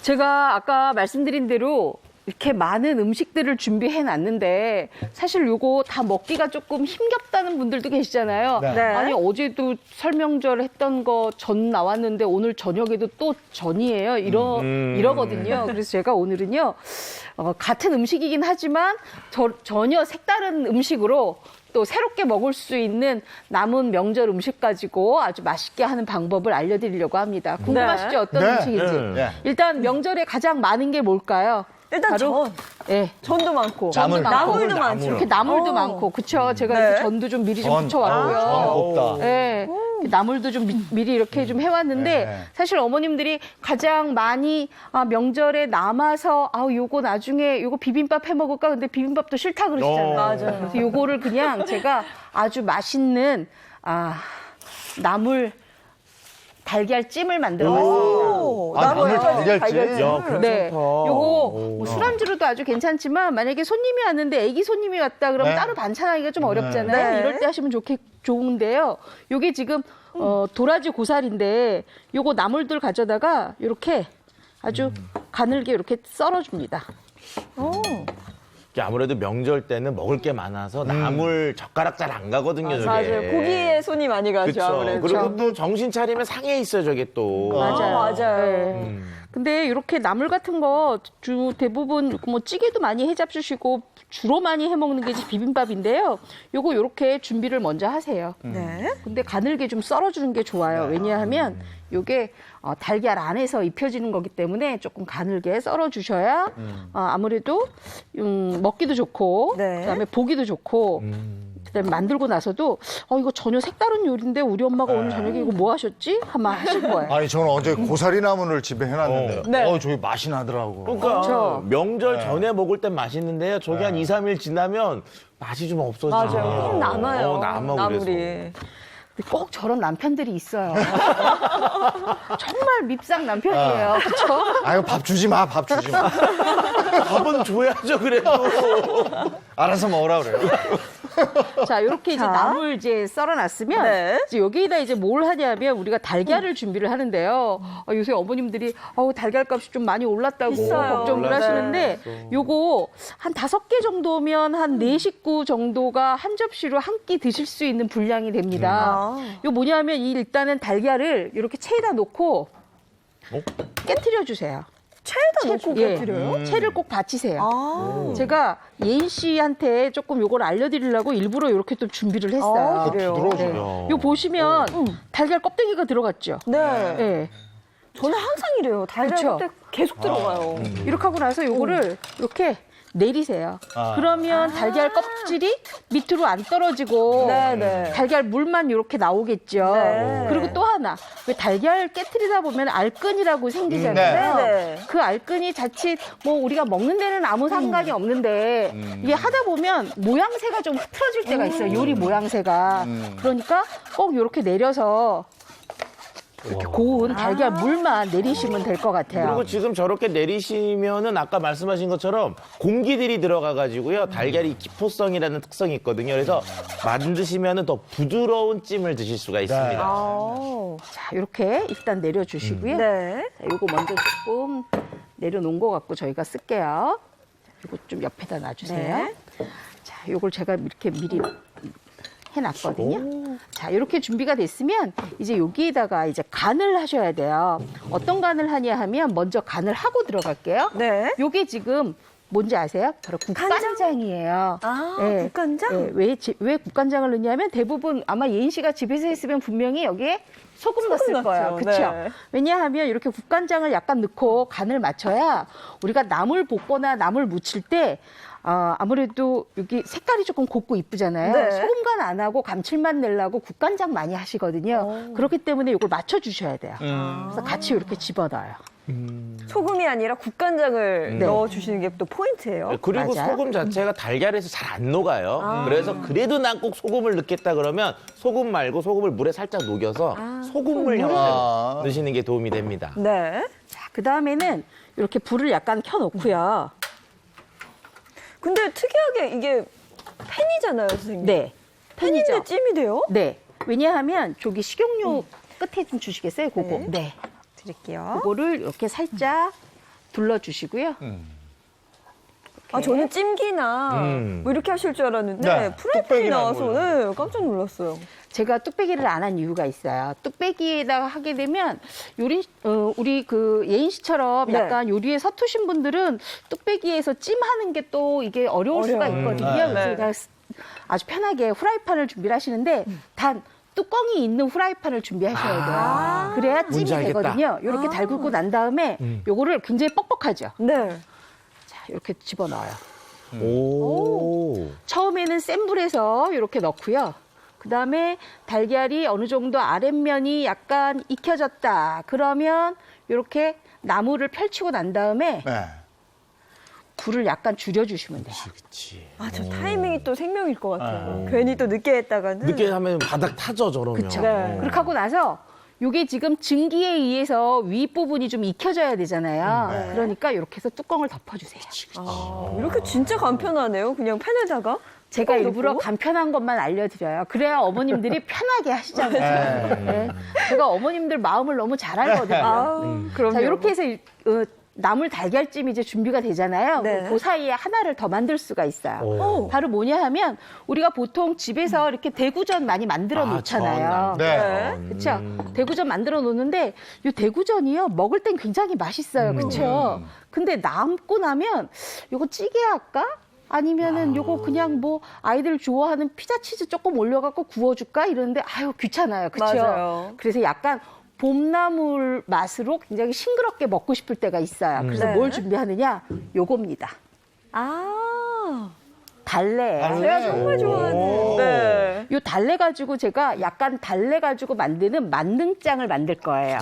제가 아까 말씀드린 대로 이렇게 많은 음식들을 준비해 놨는데 사실 요거 다 먹기가 조금 힘겹다는 분들도 계시잖아요. 네. 네. 아니 어제도 설명절 했던 거 전 나왔는데 오늘 저녁에도 또 전이에요. 이러거든요. 그래서 제가 오늘은요 같은 음식이긴 하지만 전혀 색다른 음식으로 또 새롭게 먹을 수 있는 남은 명절 음식 가지고 아주 맛있게 하는 방법을 알려드리려고 합니다. 궁금하시죠? 어떤 네. 음식인지. 네. 일단 명절에 가장 많은 게 뭘까요? 일단 바로 예. 전도 많고 나물. 나물도 많죠. 이렇게 나물도 많고, 그쵸? 제가 네. 이렇게 전도 좀 미리 좀 붙여왔고요. 전 곱다. 예. 나물도 좀 미리 이렇게 좀 해왔는데 네. 사실 어머님들이 가장 많이 명절에 남아서 요거 나중에 요거 비빔밥 해 먹을까? 근데 비빔밥도 싫다 그러시잖아요. 맞아요. 그래서 요거를 그냥 제가 아주 맛있는 나물 달걀찜을 만들어봤습니다. 나물 달걀찜. 야, 괜찮다. 네, 요거 뭐 술안주로도 아주 괜찮지만 만약에 손님이 왔는데 애기 손님이 왔다 그러면 네. 따로 반찬하기가 좀 어렵잖아요. 네. 이럴 때 하시면 좋은데요. 요게 지금 도라지 고사리인데 요거 나물들 가져다가 이렇게 아주 가늘게 이렇게 썰어줍니다. 아무래도 명절 때는 먹을 게 많아서 나물 젓가락 잘 안 가거든요. 저게. 맞아요. 고기에 손이 많이 가죠. 그쵸. 아무래도. 그리고 또 정신 차리면 상해 있어요, 저게 또. 맞아요. 네. 근데 이렇게 나물 같은 거 대부분 뭐 찌개도 많이 해 잡수시고 주로 많이 해 먹는 게 이제 비빔밥인데요. 요거 요렇게 준비를 먼저 하세요. 네. 근데 가늘게 좀 썰어주는 게 좋아요. 왜냐하면 요게 달걀 안에서 입혀지는 거기 때문에 조금 가늘게 썰어주셔야 아무래도 먹기도 좋고 네. 그다음에 보기도 좋고 그다음에 만들고 나서도 이거 전혀 색다른 요리인데 우리 엄마가 오늘 저녁에 이거 뭐 하셨지? 한번 하실 거예요. 아니, 저는 어제 고사리 나물을 집에 해놨는데, 네. 저기 맛이 나더라고. 그러니까 그렇죠. 명절 전에 먹을 땐 맛있는데요. 저게 한 2, 3일 지나면 맛이 좀 없어지죠. 맞아요. 좀 남아요. 남아 나물이. 그래서. 꼭 저런 남편들이 있어요. 정말 밉상 남편이에요. 그렇죠? 아유, 밥 주지 마, 밥 주지 마. 밥은 줘야죠, 그래도. 알아서 먹으라 그래요. 자, 이렇게 이제 자. 나물 이제 썰어놨으면 네. 이제 여기에다 이제 뭘 하냐면 우리가 달걀을 준비를 하는데요. 요새 어머님들이 달걀값이 좀 많이 올랐다고 비싸요. 걱정을 네. 하시는데 요거 한 5개 정도면 한 4식구 정도가 한 접시로 한 끼 드실 수 있는 분량이 됩니다. 요 뭐냐면 일단은 달걀을 이렇게 체에다 놓고 깨트려 주세요. 체에다 놓고 깨뜨려요? 채를 꼭 받치세요. 아. 제가 예인 씨한테 조금 요걸 알려드리려고 일부러 이렇게 또 준비를 했어요. 아, 그래요? 요 보시면 달걀 껍데기가 들어갔죠. 네. 네. 저는 항상 이래요. 달걀 그쵸? 껍데기 계속 들어가요. 이렇게 하고 나서 요거를 이렇게 내리세요. 그러면 달걀 껍질이 밑으로 안 떨어지고 네, 네. 달걀 물만 이렇게 나오겠죠. 네. 그리고 또 하나, 왜 달걀 깨트리다 보면 알끈이라고 생기잖아요. 네, 네. 그 알끈이 자칫 뭐 우리가 먹는 데는 아무 상관이 없는데 이게 하다 보면 모양새가 좀 흐트러질 때가 있어요. 요리 모양새가. 그러니까 꼭 이렇게 내려서 이렇게 고운 달걀 물만 내리시면 될 것 같아요. 그리고 지금 저렇게 내리시면은 아까 말씀하신 것처럼 공기들이 들어가가지고요. 달걀이 기포성이라는 특성이 있거든요. 그래서 만드시면은 더 부드러운 찜을 드실 수가 있습니다. 자, 이렇게 일단 내려주시고요. 네. 자, 요거 먼저 조금 내려놓은 거 갖고 저희가 쓸게요. 요거 좀 옆에다 놔주세요. 네. 자, 요걸 제가 이렇게 미리 해놨거든요. 자, 이렇게 준비가 됐으면 이제 여기에다가 이제 간을 하셔야 돼요. 어떤 간을 하냐 하면 먼저 간을 하고 들어갈게요. 네. 요게 지금 뭔지 아세요? 바로 국간장이에요. 예. 국간장? 예, 왜 국간장을 넣냐면 대부분 아마 예인 씨가 집에서 했으면 분명히 여기에 소금 넣었을 넣었죠. 거예요. 그렇죠? 네. 왜냐하면 이렇게 국간장을 약간 넣고 간을 맞춰야 우리가 나물 볶거나 나물 무칠 때 아무래도 여기 색깔이 조금 곱고 이쁘잖아요. 네. 소금간 안 하고 감칠맛 내려고 국간장 많이 하시거든요. 그렇기 때문에 이걸 맞춰주셔야 돼요. 그래서 같이 이렇게 집어넣어요. 소금이 아니라 국간장을 넣어주시는 게 또 포인트예요. 그리고 맞아요. 소금 자체가 달걀에서 잘 안 녹아요. 그래서 그래도 난 꼭 소금을 넣겠다 그러면 소금 말고 소금을 물에 살짝 녹여서 소금물 형태로 넣으시는 게 도움이 됩니다. 네. 자, 그 다음에는 이렇게 불을 약간 켜놓고요. 근데 특이하게 이게 팬이잖아요, 선생님. 네. 팬인데 찜이 돼요? 네. 왜냐하면 저기 식용유 끝에 좀 주시겠어요? 그거. 네. 드릴게요. 그거를 이렇게 살짝 둘러주시고요. 저는 찜기나 뭐 이렇게 하실 줄 알았는데 네, 프라이팬이 뚝배기는 나와서 네, 깜짝 놀랐어요. 제가 뚝배기를 안 한 이유가 있어요. 뚝배기에다가 하게 되면 우리 그 예인 씨처럼 네. 약간 요리에 서투신 분들은 뚝배기에서 찜하는 게 또 이게 어려울 수가 있거든요. 네. 그래서 그냥 아주 편하게 후라이팬을 준비를 하시는데 단 뚜껑이 있는 후라이팬을 준비하셔야 돼요. 그래야 찜이 뭔지 알겠다. 되거든요. 이렇게 달구고 난 다음에 요거를 굉장히 뻑뻑하죠. 네. 자, 이렇게 집어넣어요. 오. 처음에는 센 불에서 이렇게 넣고요. 그다음에 달걀이 어느 정도 아랫면이 약간 익혀졌다. 그러면 이렇게 나물을 펼치고 난 다음에 네. 불을 약간 줄여주시면 돼요. 저 타이밍이 또 생명일 것 같아요. 괜히 또 늦게 했다가는. 늦게 하면 바닥 타죠, 저러면. 그렇죠. 네. 그렇게 하고 나서 이게 지금 증기에 의해서 윗부분이 좀 익혀져야 되잖아요. 그러니까 이렇게 해서 뚜껑을 덮어주세요. 이렇게 진짜 간편하네요. 그냥 팬에다가. 제가 뚜껑 일부러 덮고. 간편한 것만 알려드려요. 그래야 어머님들이 편하게 하시잖아요. 네. 제가 어머님들 마음을 너무 잘 알거든요. 그럼요. 자, 이렇게 해서 나물 달걀찜이 이제 준비가 되잖아요. 네. 그 사이에 하나를 더 만들 수가 있어요. 오. 바로 뭐냐 하면 우리가 보통 집에서 이렇게 대구전 많이 만들어 놓잖아요. 네. 그렇죠? 대구전 만들어 놓는데 이 대구전이요 먹을 땐 굉장히 맛있어요. 그렇죠? 근데 남고 나면 이거 찌개 할까? 아니면은 요거 그냥 뭐 아이들 좋아하는 피자 치즈 조금 올려갖고 구워줄까 이러는데 아유 귀찮아요. 그렇죠? 맞아요. 그래서 약간 봄나물 맛으로 굉장히 싱그럽게 먹고 싶을 때가 있어요. 그래서 네. 뭘 준비하느냐? 요겁니다. 달래예요. 제가 정말 좋아하는. 네. 요 달래 가지고 제가 약간 달래 가지고 만드는 만능장을 만들 거예요.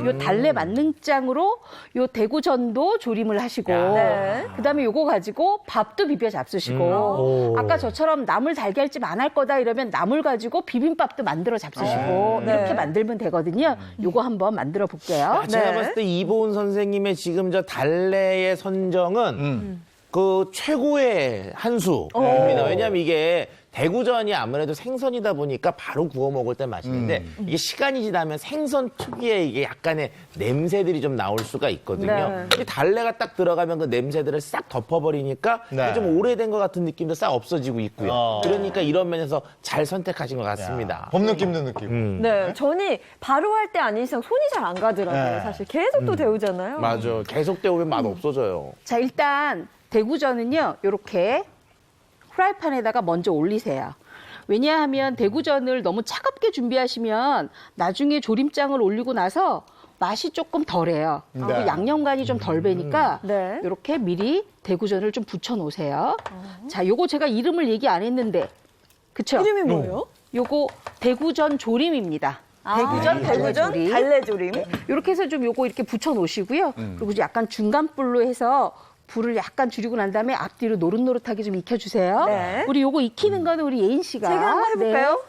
요 달래 만능장으로 요 대구전도 조림을 하시고 네. 그다음에 요거 가지고 밥도 비벼 잡수시고 아까 저처럼 나물 달걀찜 안 할 거다 이러면 나물 가지고 비빔밥도 만들어 잡수시고 네. 이렇게 만들면 되거든요. 요거 한번 만들어 볼게요. 제가 네. 봤을 때 이보은 선생님의 지금 저 달래의 선정은 그 최고의 한 수입니다. 왜냐하면 이게 대구전이 아무래도 생선이다 보니까 바로 구워 먹을 때 맛있는데 이게 시간이 지나면 생선 특유의 이게 약간의 냄새들이 좀 나올 수가 있거든요. 네. 근데 달래가 딱 들어가면 그 냄새들을 싹 덮어버리니까 네. 좀 오래된 것 같은 느낌도 싹 없어지고 있고요. 어. 그러니까 이런 면에서 잘 선택하신 것 같습니다. 봄 느낌도 느끼고. 네. 전이 바로 할 때 아닌 이상 손이 잘 안 가더라고요. 네. 사실 계속 또 데우잖아요. 맞아. 계속 데우면 맛 없어져요. 자, 일단 대구전은요. 요렇게 프라이팬에다가 먼저 올리세요. 왜냐하면 대구전을 너무 차갑게 준비하시면 나중에 조림장을 올리고 나서 맛이 조금 덜해요. 네. 그리고 양념간이 좀 덜 배니까 네. 이렇게 미리 대구전을 좀 붙여 놓으세요. 자, 요거 제가 이름을 얘기 안 했는데. 그쵸? 이름이 뭐예요? 요거 대구전 조림입니다. 대구전 대구전 달래조림. 달래조림. 이렇게 해서 좀 요거 이렇게 붙여 놓으시고요. 그리고 약간 중간 불로 해서 불을 약간 줄이고 난 다음에 앞뒤로 노릇노릇하게 좀 익혀주세요. 네. 우리 요거 익히는 거는 우리 예인 씨가. 제가 한번 해볼까요?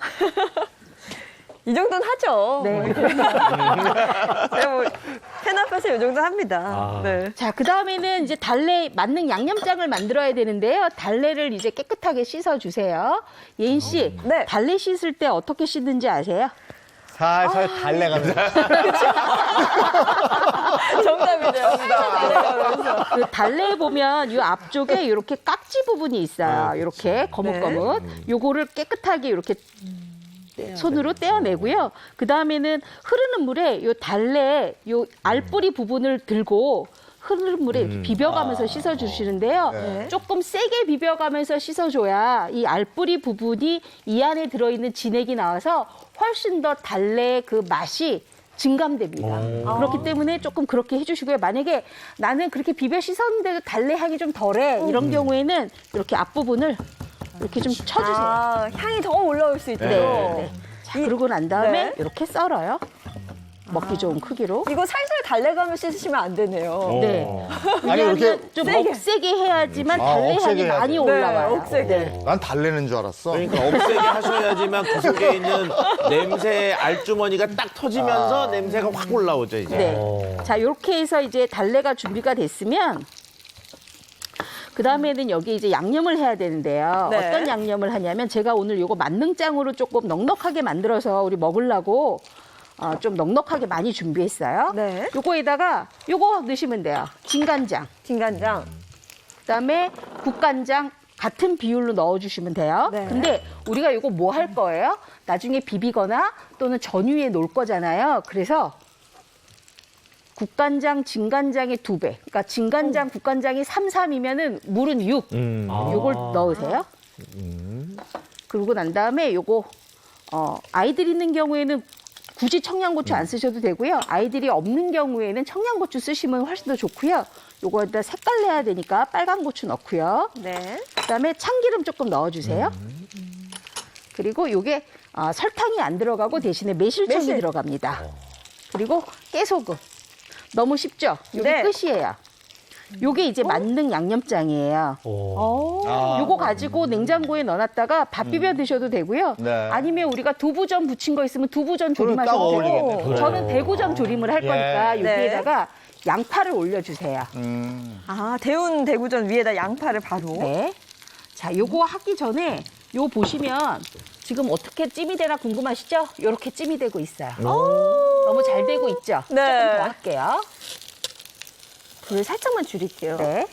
이 정도는 하죠. 네. 제가 팬 앞에서 이 정도 합니다. 네. 자, 그 다음에는 이제 달래 만능 양념장을 만들어야 되는데요. 달래를 이제 깨끗하게 씻어주세요. 예인 씨, 네. 달래 씻을 때 어떻게 씻는지 아세요? 살살 달래가면서. 정답이네요. 그 달래에 보면 이 앞쪽에 이렇게 깍지 부분이 있어요. 이렇게 거뭇거뭇. 요거를 깨끗하게 이렇게 손으로 떼어내고요. 그 다음에는 흐르는 물에 요 달래 요 알뿌리 부분을 들고 흐르는 물에 이렇게 비벼가면서 씻어주시는데요. 네. 조금 세게 비벼가면서 씻어줘야 이 알뿌리 부분이 이 안에 들어있는 진액이 나와서 훨씬 더 달래의 그 맛이 증감됩니다. 그렇기 때문에 조금 그렇게 해주시고요. 만약에 나는 그렇게 비벼 씻었는데도 달래 향이 좀 덜해 이런 경우에는 이렇게 앞부분을 이렇게 좀 쳐주세요. 아, 향이 더 올라올 수 있도록. 네. 자, 그러고 난 다음에 네. 이렇게 썰어요. 먹기 좋은 크기로. 이거 살살 달래가며 씻으시면 안 되네요. 네. 아니, 왜냐하면 이렇게 좀 세게. 억세게 해야지만 아, 달래 억세게 향이 해야지. 많이 네, 올라와요. 억세게. 난 달래는 줄 알았어. 그러니까 억세게 하셔야지만 그 속에 있는 냄새 알주머니가 딱 터지면서 냄새가 확 올라오죠, 이제. 네. 자, 이렇게 해서 이제 달래가 준비가 됐으면 그 다음에는 여기 이제 양념을 해야 되는데요. 네. 어떤 양념을 하냐면 제가 오늘 요거 만능장으로 조금 넉넉하게 만들어서 우리 먹으려고 좀 넉넉하게 많이 준비했어요. 네. 요거에다가 요거 넣으시면 돼요. 진간장. 진간장. 그다음에 국간장 같은 비율로 넣어주시면 돼요. 네. 근데 우리가 이거 뭐 할 거예요? 나중에 비비거나 또는 전 위에 놓을 거잖아요. 그래서 국간장, 진간장의 2배. 그러니까 진간장, 국간장이 3, 3이면은 물은 6. 요걸 넣으세요. 그러고 난 다음에 요거 아이들 있는 경우에는 굳이 청양고추 안 쓰셔도 되고요. 아이들이 없는 경우에는 청양고추 쓰시면 훨씬 더 좋고요. 요거에다 색깔 내야 되니까 빨간 고추 넣고요. 네. 그다음에 참기름 조금 넣어주세요. 그리고 요게 설탕이 안 들어가고 대신에 매실청이 매실. 들어갑니다. 그리고 깨소금. 너무 쉽죠? 요게 네. 끝이에요. 요게 이제 만능 양념장이에요. 요거 가지고 냉장고에 넣어놨다가 밥 비벼 드셔도 되고요. 네. 아니면 우리가 두부전 부친 거 있으면 두부전 그럼 딱 조림하셔도 어울리겠네. 되고 저는 대구전 조림을 할 거니까 예. 여기에다가 양파를 올려주세요. 아, 데운 대구전 위에다 양파를 바로. 네. 자, 요거 하기 전에 요 보시면 지금 어떻게 찜이 되나 궁금하시죠? 요렇게 찜이 되고 있어요. 너무 잘 되고 있죠? 네. 조금 더 할게요. 불 살짝만 줄일게요. 네.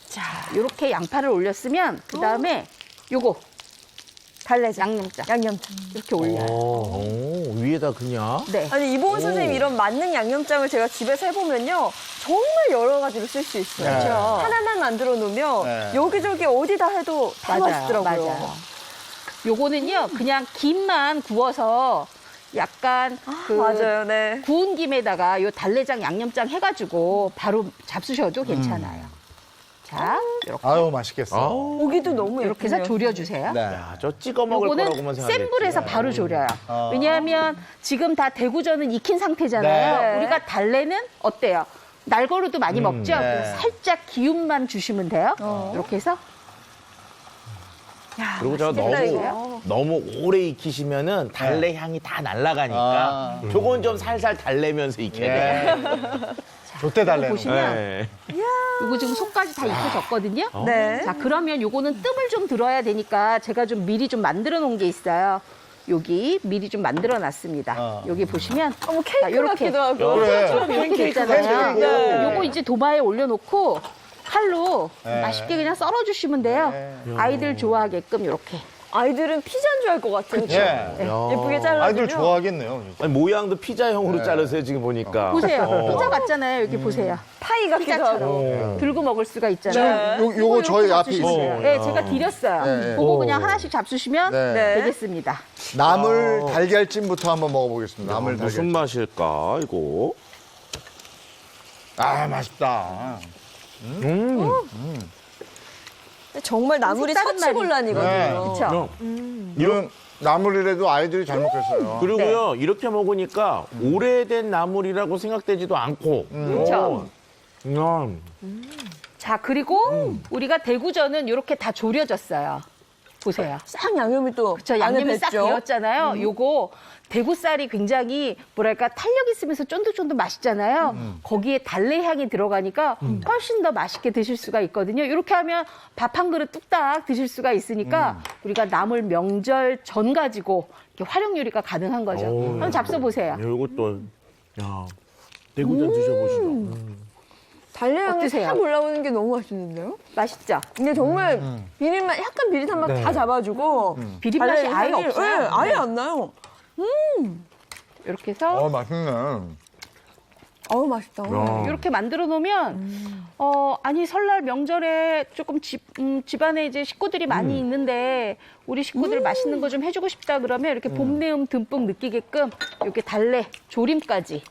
자, 요렇게 양파를 올렸으면 그다음에 요거 달래장. 양념장 양념장. 이렇게 올려요. 오, 위에다 그냥. 네. 아니, 이보은 선생님 이런 만능 양념장을 제가 집에서 해보면요. 정말 여러 가지로 쓸 수 있어요. 네. 그렇죠. 하나만 만들어 놓으면 네. 여기저기 어디다 해도 다 맛있더라고요. 맞아요. 요거는요, 그냥 김만 구워서 약간 그 맞아요, 네. 구운 김에다가 요 달래장 양념장 해가지고 바로 잡수셔도 괜찮아요. 자, 이렇게 아유, 맛있겠어. 고기도 너무 이렇게 해서 예쁘네요. 졸여주세요. 네. 야, 저 찍어 먹을 거라고만 요거는 생각했지. 센 불에서 바로 졸여요. 왜냐하면 지금 다 대구전은 익힌 상태잖아요. 네. 우리가 달래는 어때요? 날거루도 많이 먹죠? 네. 그래서 살짝 기운만 주시면 돼요. 이렇게 해서 그리고 저 너무 오래 익히시면은 달래 향이 다 날아가니까 저건 좀 살살 달래면서 익혀야 돼. 좋대 달래는. 보시면 네. 이거 지금 속까지 다 익혀졌거든요. 네. 자, 그러면 요거는 뜸을 좀 들어야 되니까 제가 좀 미리 좀 만들어 놓은 게 있어요. 여기 미리 좀 만들어 놨습니다. 여기 보시면 어머, 케이크 자, 요렇게. 같기도 하고. 그래. 이렇게 되잖아요. 네. 요거 이제 도마에 올려놓고 칼로 네. 맛있게 그냥 썰어주시면 돼요. 아이들 좋아하게끔 이렇게. 아이들은 피자인 줄 알 것 같아요. 예. 예쁘게 잘라주면. 아이들 좋아하겠네요. 아니, 모양도 피자형으로 자르세요, 지금 보니까. 보세요. 피자 같잖아요. 여기 보세요. 파이 같기도 하고. 피자처럼 들고 먹을 수가 있잖아요. 지금 요거 저희 앞에 잡수시면 돼요. 있어요. 네, 제가 드렸어요. 네. 그거 그냥 하나씩 잡수시면 네. 되겠습니다. 나물 달걀찜부터 한번 먹어보겠습니다. 나물 무슨 달걀찜. 맛일까, 이거? 아, 맛있다. 정말 나물이 색다른 처치곤란이거든요. 네. 그렇죠? 이런 나물이라도 아이들이 잘 먹겠어요. 그리고요, 이렇게 먹으니까 오래된 나물이라고 생각되지도 않고. 그렇죠. 자, 그리고 우리가 대구전은 이렇게 다 졸여졌어요. 보세요. 싹 양념이 또 저 안에 양념이 싹 뱄죠? 배었잖아요. 요거 대구살이 굉장히 뭐랄까 탄력 있으면서 쫀득쫀득 맛있잖아요. 거기에 달래 향이 들어가니까 훨씬 더 맛있게 드실 수가 있거든요. 이렇게 하면 밥 한 그릇 뚝딱 드실 수가 있으니까 우리가 남을 명절 전 가지고 이렇게 활용 요리가 가능한 거죠. 한번 잡숴 보세요. 이것도 야 대구전 드셔보시죠. 달래향이 어떠세요? 싹 올라오는 게 너무 맛있는데요? 맛있죠? 근데 정말 비린맛, 약간 비릿한 맛 다 네. 잡아주고 비린맛이 달래 아예 향이, 없어요. 네, 아예 안 나요. 이렇게 해서 맛있네. 어우, 맛있다. 이렇게 만들어 놓으면 아니 설날 명절에 조금 집안에 이제 식구들이 많이 있는데 우리 식구들 맛있는 거 좀 해주고 싶다 그러면 이렇게 봄내음 듬뿍 느끼게끔 이렇게 달래 조림까지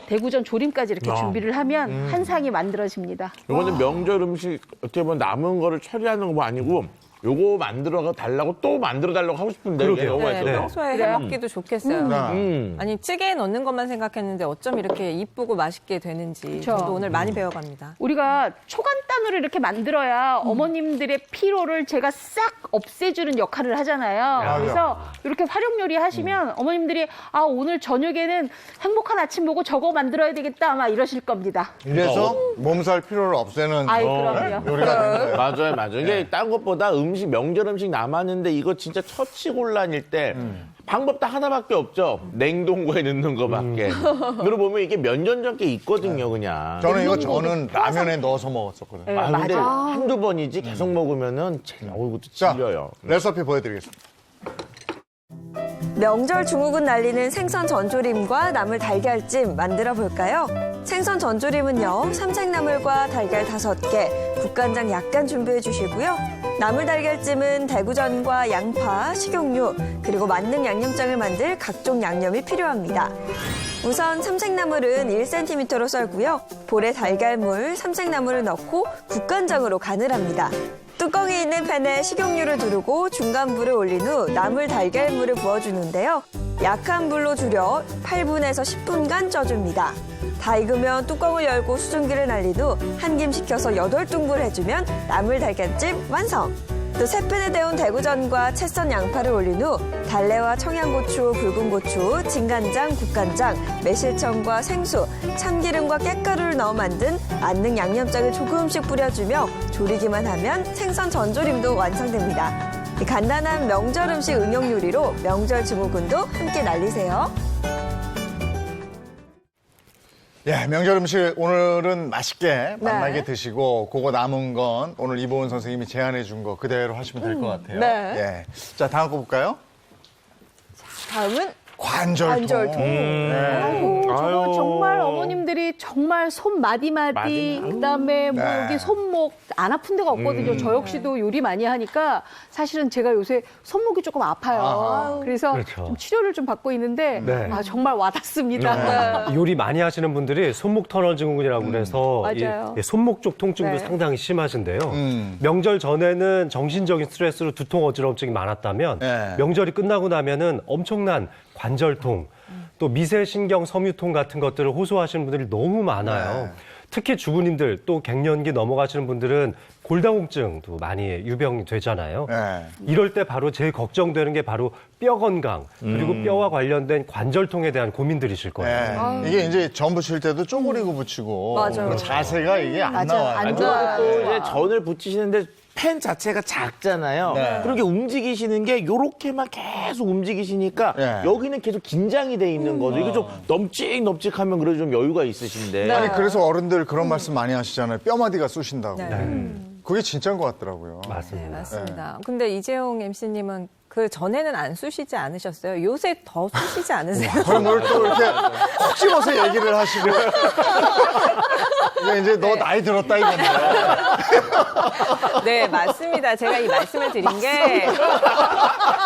대구전 조림까지 이렇게 준비를 하면 한 상이 만들어집니다. 이거는 명절 음식 어떻게 보면 남은 거를 처리하는 거 아니고 요거 만들어 달라고 또 만들어 달라고 하고 싶은데 이게 그러게요. 너무 네, 맛있어요. 평소에 그래요? 해먹기도 좋겠어요. 네. 아니 찌개에 넣는 것만 생각했는데 어쩜 이렇게 이쁘고 맛있게 되는지 저도 오늘 많이 배워갑니다. 우리가 초간단으로 이렇게 만들어야 어머님들의 피로를 제가 싹 없애주는 역할을 하잖아요. 그래서 이렇게 활용 요리 하시면 어머님들이 아 오늘 저녁에는 행복한 아침 보고 저거 만들어야 되겠다 아마 이러실 겁니다. 이래서 몸살 피로를 없애는 아이 그럼요. 요리가 되는 거예요. 맞아요. 이게 딴 것보다 명절 음식 남았는데 이거 진짜 처치곤란일 때 방법 딱 하나밖에 없죠. 냉동고에 넣는 거밖에. 그러고 보면 이게 몇 년 전께 있거든요, 그냥. 저는 라면에 넣어서 먹었었거든요. 네, 근데 맞아. 한두 번이지 계속 먹으면은 이것도 자, 질려요. 레시피 보여드리겠습니다. 명절 중국은 날리는 생선 전조림과 나물 달걀찜 만들어 볼까요? 생선 전조림은요, 삼색나물과 달걀 5개, 국간장 약간 준비해 주시고요. 나물 달걀찜은 대구전과 양파, 식용유, 그리고 만능 양념장을 만들 각종 양념이 필요합니다. 우선 삼색나물은 1cm로 썰고요. 볼에 달걀물, 삼색나물을 넣고 국간장으로 간을 합니다. 뚜껑이 있는 팬에 식용유를 두르고 중간 불을 올린 후 나물 달걀물을 부어주는데요. 약한 불로 줄여 8분에서 10분간 쪄줍니다. 다 익으면 뚜껑을 열고 수증기를 날린 후 한 김 식혀서 8둥불 해주면 나물 달걀찜 완성! 또 새 팬에 데운 대구전과 채 썬 양파를 올린 후 달래와 청양고추, 붉은 고추, 진간장, 국간장, 매실청과 생수, 참기름과 깻가루를 넣어 만든 만능 양념장을 조금씩 뿌려주며 조리기만 하면 생선 전조림도 완성됩니다. 이 간단한 명절 음식 응용 요리로 명절 증후군도 함께 날리세요. 예, 명절 음식 오늘은 맛있게 맛나게 드시고 그거 남은 건 오늘 이보은 선생님이 제안해 준 거 그대로 하시면 될 것 같아요. 네. 예. 자, 다음 거 볼까요? 다음은 관절통. 관절통. 네. 저거 정말 어머님들이 정말 손 마디마디 그다음에 뭐 네. 여기 손목 안 아픈 데가 없거든요. 저 역시도 요리 많이 하니까 사실은 제가 요새 손목이 조금 아파요. 아하. 그래서 그렇죠. 좀 치료를 좀 받고 있는데 네. 아, 정말 와닿습니다. 요리 많이 하시는 분들이 손목 터널 증후군이라고 그래서 맞아요. 이 손목 쪽 통증도 네. 상당히 심하신데요. 명절 전에는 정신적인 스트레스로 두통 어지러움증이 많았다면 네. 명절이 끝나고 나면은 엄청난 관절통, 또 미세신경 섬유통 같은 것들을 호소하시는 분들이 너무 많아요. 네. 특히 주부님들 또 갱년기 넘어가시는 분들은 골다공증도 많이 유병이 되잖아요. 네. 이럴 때 바로 제일 걱정되는 게 바로 뼈 건강 그리고 뼈와 관련된 관절통에 대한 고민들이실 거예요. 네. 이게 이제 전 부칠 때도 쪼그리고 붙이고 맞아요. 그 자세가 이게 안 맞아요. 나와요. 안 그리고 또 좋아요. 이제 전을 붙이시는데 팬 자체가 작잖아요. 네. 그렇게 움직이시는 게 요렇게만 계속 움직이시니까 네. 여기는 계속 긴장이 돼 있는 거죠. 이게 좀 넘직넘직하면 그래도 좀 여유가 있으신데. 아니 그래서 어른들 그런 말씀 많이 하시잖아요. 뼈마디가 쑤신다고. 네. 그게 진짜인 것 같더라고요. 네, 맞습니다. 맞습니다. 근데 이재용 MC님은 그 전에는 안 쑤시지 않으셨어요? 요새 더 쑤시지 않으세요? 그걸 뭘 또 이렇게 콕 집어서 얘기를 하시고. 이게 이제 너 나이 들었다 이건데. 네, 맞습니다. 제가 이 말씀을 드린 게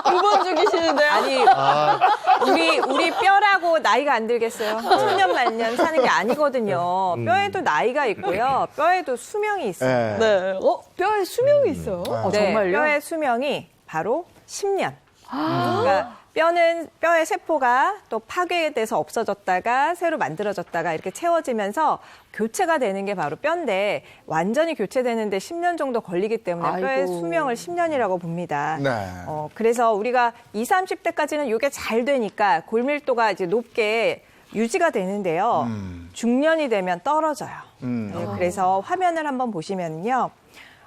두 번 죽이시는데요? 아니 우리 뼈라고 나이가 안 들겠어요. 천년 만년 사는 게 아니거든요. 뼈에도 나이가 있고요. 뼈에도 수명이 있어요. 네. 네. 뼈에 수명이 있어요? 네, 정말요? 뼈의 수명이 바로 10년. 그러니까 뼈는 뼈의 세포가 또 파괴돼서 없어졌다가 새로 만들어졌다가 이렇게 채워지면서 교체가 되는 게 바로 뼈인데 완전히 교체되는데 10년 정도 걸리기 때문에 뼈의 아이고. 수명을 10년이라고 봅니다. 네. 그래서 우리가 20, 30대까지는 이게 잘 되니까 골밀도가 이제 높게 유지가 되는데요. 중년이 되면 떨어져요. 네, 그래서 화면을 한번 보시면요.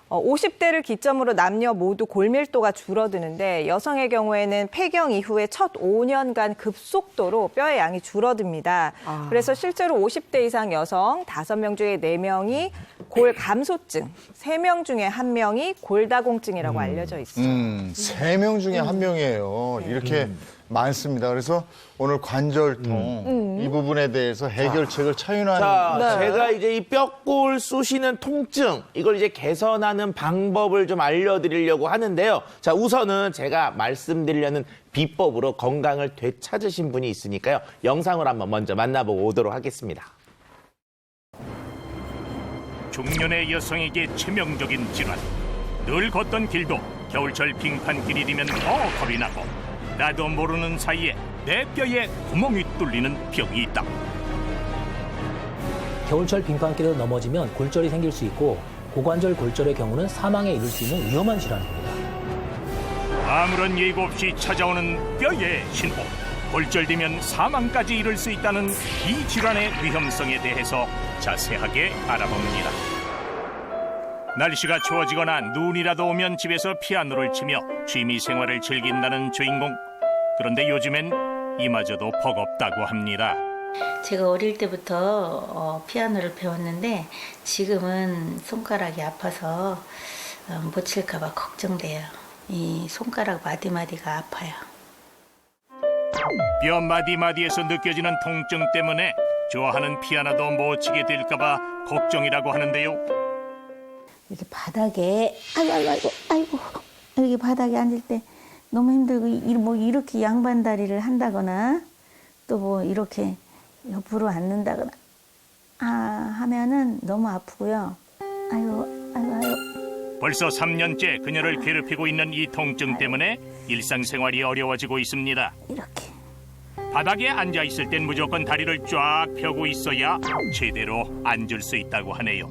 50대를 기점으로 남녀 모두 골밀도가 줄어드는데 여성의 경우에는 폐경 이후에 첫 5년간 급속도로 뼈의 양이 줄어듭니다. 그래서 실제로 50대 이상 여성 5명 중에 4명이 골 감소증, 3명 중에 1명이 골다공증이라고 알려져 있어요. 3명 중에 1명이에요. 이렇게 많습니다. 그래서 오늘 관절통 이 부분에 대해서 해결책을 차윤환 자, 제가 이제 이 뼈골 쑤시는 통증, 이걸 이제 개선하는 방법을 좀 알려드리려고 하는데요. 자, 우선은 제가 말씀드리려는 비법으로 건강을 되찾으신 분이 있으니까요. 영상을 한번 먼저 만나보고 오도록 하겠습니다. 중년의 여성에게 치명적인 질환. 늘 걷던 길도 겨울철 빙판길이 되면 더 겁이 나고 나도 모르는 사이에 내 뼈에 구멍이 뚫리는 병이 있다. 겨울철 빙판길에서 넘어지면 골절이 생길 수 있고 고관절 골절의 경우는 사망에 이를 수 있는 위험한 질환입니다. 아무런 예고 없이 찾아오는 뼈의 신호. 골절되면 사망까지 이를 수 있다는 이 질환의 위험성에 대해서 자세하게 알아봅니다. 날씨가 추워지거나 눈이라도 오면 집에서 피아노를 치며 취미 생활을 즐긴다는 주인공. 그런데 요즘엔 이마저도 버겁다고 합니다. 제가 어릴 때부터 피아노를 배웠는데 지금은 손가락이 아파서 못 칠까 봐 걱정돼요. 이 손가락 마디마디가 아파요. 뼈 마디마디에서 느껴지는 통증 때문에 좋아하는 피아노도 못 치게 될까 봐 걱정이라고 하는데요. 이렇게 바닥에 아이고 여기 바닥에 앉을 때 너무 힘들고 뭐 이렇게 양반 다리를 한다거나 또 뭐 이렇게 옆으로 앉는다거나 하면은 너무 아프고요. 아이고. 벌써 3년째 그녀를 괴롭히고 있는 이 통증 때문에 일상생활이 어려워지고 있습니다. 이렇게. 바닥에 앉아 있을 땐 무조건 다리를 쫙 펴고 있어야 제대로 앉을 수 있다고 하네요.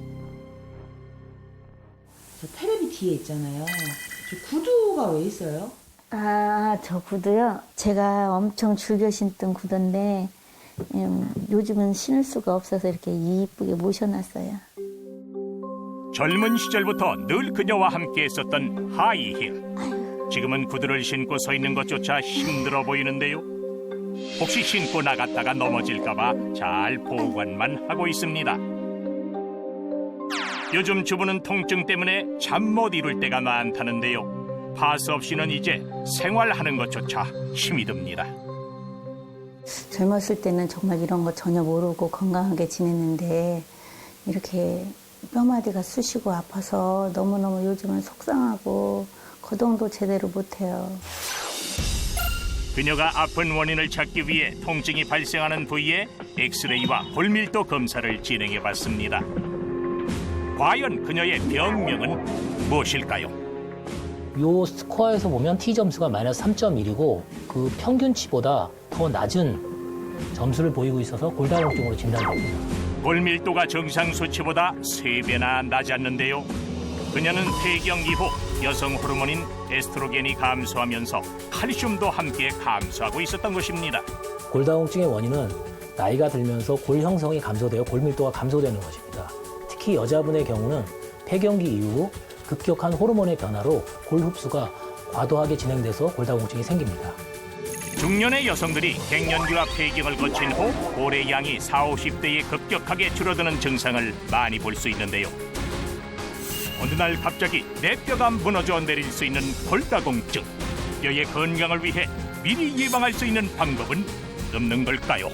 저 테레비 뒤에 있잖아요. 저 구두가 왜 있어요? 저 구두요? 제가 엄청 즐겨 신던 구두인데 요즘은 신을 수가 없어서 이렇게 이쁘게 모셔놨어요. 젊은 시절부터 늘 그녀와 함께 했었던 하이힐. 지금은 구두를 신고 서 있는 것조차 힘들어 보이는데요. 혹시 신고 나갔다가 넘어질까 봐 잘 보관만 하고 있습니다. 요즘 주부는 통증 때문에 잠 못 이룰 때가 많다는데요. 파스 없이는 이제 생활하는 것조차 힘이 듭니다. 젊었을 때는 정말 이런 거 전혀 모르고 건강하게 지냈는데 이렇게 뼈마디가 쑤시고 아파서 너무너무 요즘은 속상하고 거동도 제대로 못해요. 그녀가 아픈 원인을 찾기 위해 통증이 발생하는 부위에 엑스레이와 골밀도 검사를 진행해봤습니다. 과연 그녀의 병명은 무엇일까요? 요 스코어에서 보면 T점수가 마이너스 3.1이고 그 평균치보다 더 낮은 점수를 보이고 있어서 골다공증으로 진단됩니다. 골밀도가 정상 수치보다 3배나 낮았는데요. 그녀는 폐경 이후 여성 호르몬인 에스트로겐이 감소하면서 칼슘도 함께 감소하고 있었던 것입니다. 골다공증의 원인은 나이가 들면서 골 형성이 감소되어 골밀도가 감소되는 것입니다. 특히 여자분의 경우는 폐경기 이후 급격한 호르몬의 변화로 골 흡수가 과도하게 진행돼서 골다공증이 생깁니다. 중년의 여성들이 갱년기와 폐경을 거친 후 골의 양이 40, 50대에 급격하게 줄어드는 증상을 많이 볼 수 있는데요. 어느 날 갑자기 내 뼈가 무너져 내릴 수 있는 골다공증. 뼈의 건강을 위해 미리 예방할 수 있는 방법은 없는 걸까요?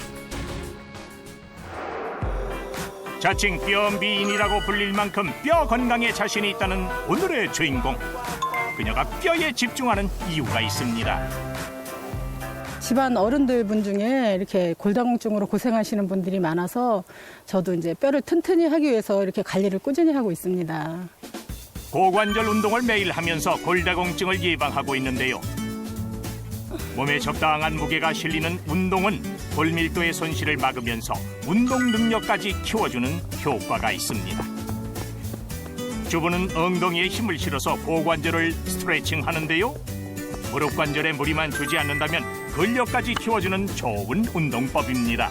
자칭 뼈 미인이라고 불릴 만큼 뼈 건강에 자신이 있다는 오늘의 주인공. 그녀가 뼈에 집중하는 이유가 있습니다. 집안 어른들 분 중에 이렇게 골다공증으로 고생하시는 분들이 많아서 저도 이제 뼈를 튼튼히 하기 위해서 이렇게 관리를 꾸준히 하고 있습니다. 고관절 운동을 매일 하면서 골다공증을 예방하고 있는데요. 몸에 적당한 무게가 실리는 운동은 골밀도의 손실을 막으면서 운동 능력까지 키워주는 효과가 있습니다. 주부는 엉덩이에 힘을 실어서 고관절을 스트레칭 하는데요. 무릎 관절에 무리만 주지 않는다면 근력까지 키워주는 좋은 운동법입니다.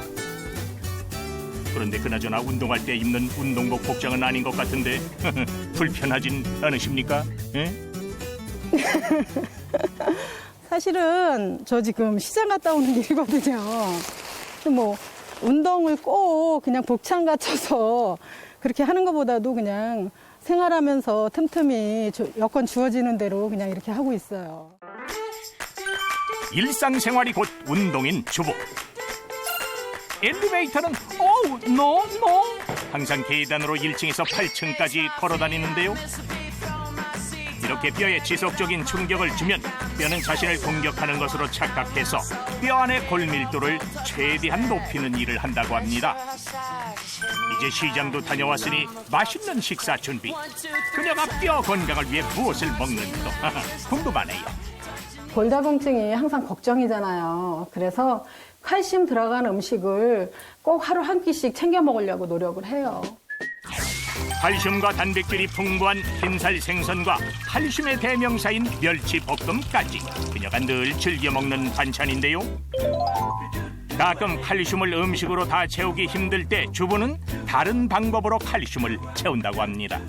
그런데 그나저나 운동할 때 입는 운동복 복장은 아닌 것 같은데 불편하진 않으십니까? 예? 사실은 저 지금 시장 갔다 오는 길이거든요. 뭐 운동을 꼭 그냥 복장 갖춰서 그렇게 하는 것보다도 그냥 생활하면서 틈틈이 여건 주어지는 대로 그냥 이렇게 하고 있어요. 일상생활이 곧 운동인 주부. 엘리베이터는 노 항상 계단으로 1층에서 8층까지 걸어다니는데요. 이렇게 뼈에 지속적인 충격을 주면 뼈는 자신을 공격하는 것으로 착각해서 뼈 안의 골밀도를 최대한 높이는 일을 한다고 합니다. 이제 시장도 다녀왔으니 맛있는 식사 준비. 그녀가 뼈 건강을 위해 무엇을 먹는지도 궁금하네요. 골다공증이 항상 걱정이잖아요. 그래서 칼슘 들어간 음식을 꼭 하루 한 끼씩 챙겨 먹으려고 노력을 해요. 칼슘과 단백질이 풍부한 흰살 생선과 칼슘의 대명사인 멸치볶음까지 그녀가 늘 즐겨 먹는 반찬인데요. 가끔 칼슘을 음식으로 다 채우기 힘들 때 주부는 다른 방법으로 칼슘을 채운다고 합니다.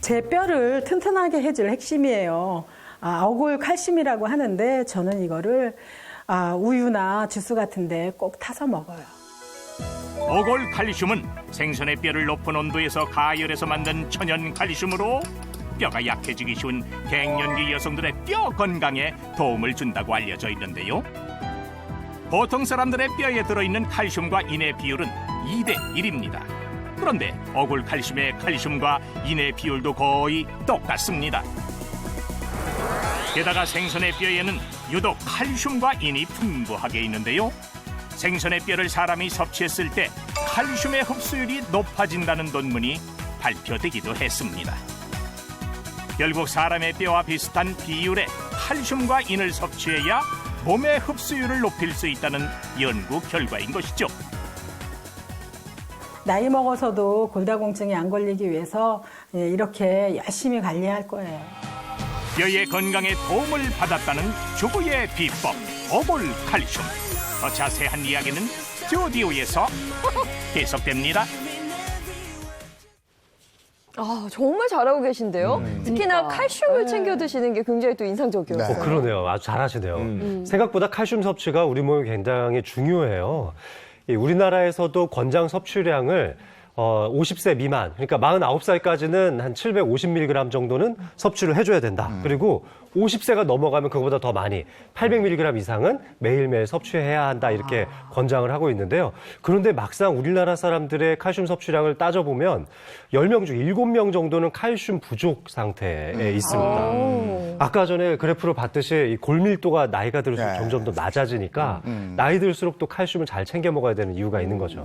제 뼈를 튼튼하게 해줄 핵심이에요. 어골 칼슘이라고 하는데 저는 이거를 우유나 주스 같은데 꼭 타서 먹어요. 어골 칼슘은 생선의 뼈를 높은 온도에서 가열해서 만든 천연 칼슘으로 뼈가 약해지기 쉬운 갱년기 여성들의 뼈 건강에 도움을 준다고 알려져 있는데요. 보통 사람들의 뼈에 들어있는 칼슘과 인의 비율은 2대 1입니다. 그런데 어골 칼슘의 칼슘과 인의 비율도 거의 똑같습니다. 게다가 생선의 뼈에는 유독 칼슘과 인이 풍부하게 있는데요. 생선의 뼈를 사람이 섭취했을 때 칼슘의 흡수율이 높아진다는 논문이 발표되기도 했습니다. 결국 사람의 뼈와 비슷한 비율의 칼슘과 인을 섭취해야 몸의 흡수율을 높일 수 있다는 연구 결과인 것이죠. 나이 먹어서도 골다공증이 안 걸리기 위해서 이렇게 열심히 관리할 거예요. 뼈의 건강에 도움을 받았다는 주부의 비법, 어골 칼슘. 더 자세한 이야기는 스튜디오에서 계속됩니다. 정말 잘하고 계신데요. 특히나 칼슘을 챙겨 드시는 게 굉장히 또 인상적이었어요. 그러네요. 아주 잘하시네요. 생각보다 칼슘 섭취가 우리 몸에 굉장히 중요해요. 우리나라에서도 권장 섭취량을 50세 미만, 그러니까 49살까지는 한 750mg 정도는 섭취를 해줘야 된다. 그리고 50세가 넘어가면 그거보다 더 많이 800mg 이상은 매일매일 섭취해야 한다. 이렇게 권장을 하고 있는데요. 그런데 막상 우리나라 사람들의 칼슘 섭취량을 따져보면 10명 중 7명 정도는 칼슘 부족 상태에 있습니다. 아까 전에 그래프로 봤듯이 이 골밀도가 나이가 들수록 점점 더 낮아지니까 나이 들수록 또 칼슘을 잘 챙겨 먹어야 되는 이유가 있는 거죠.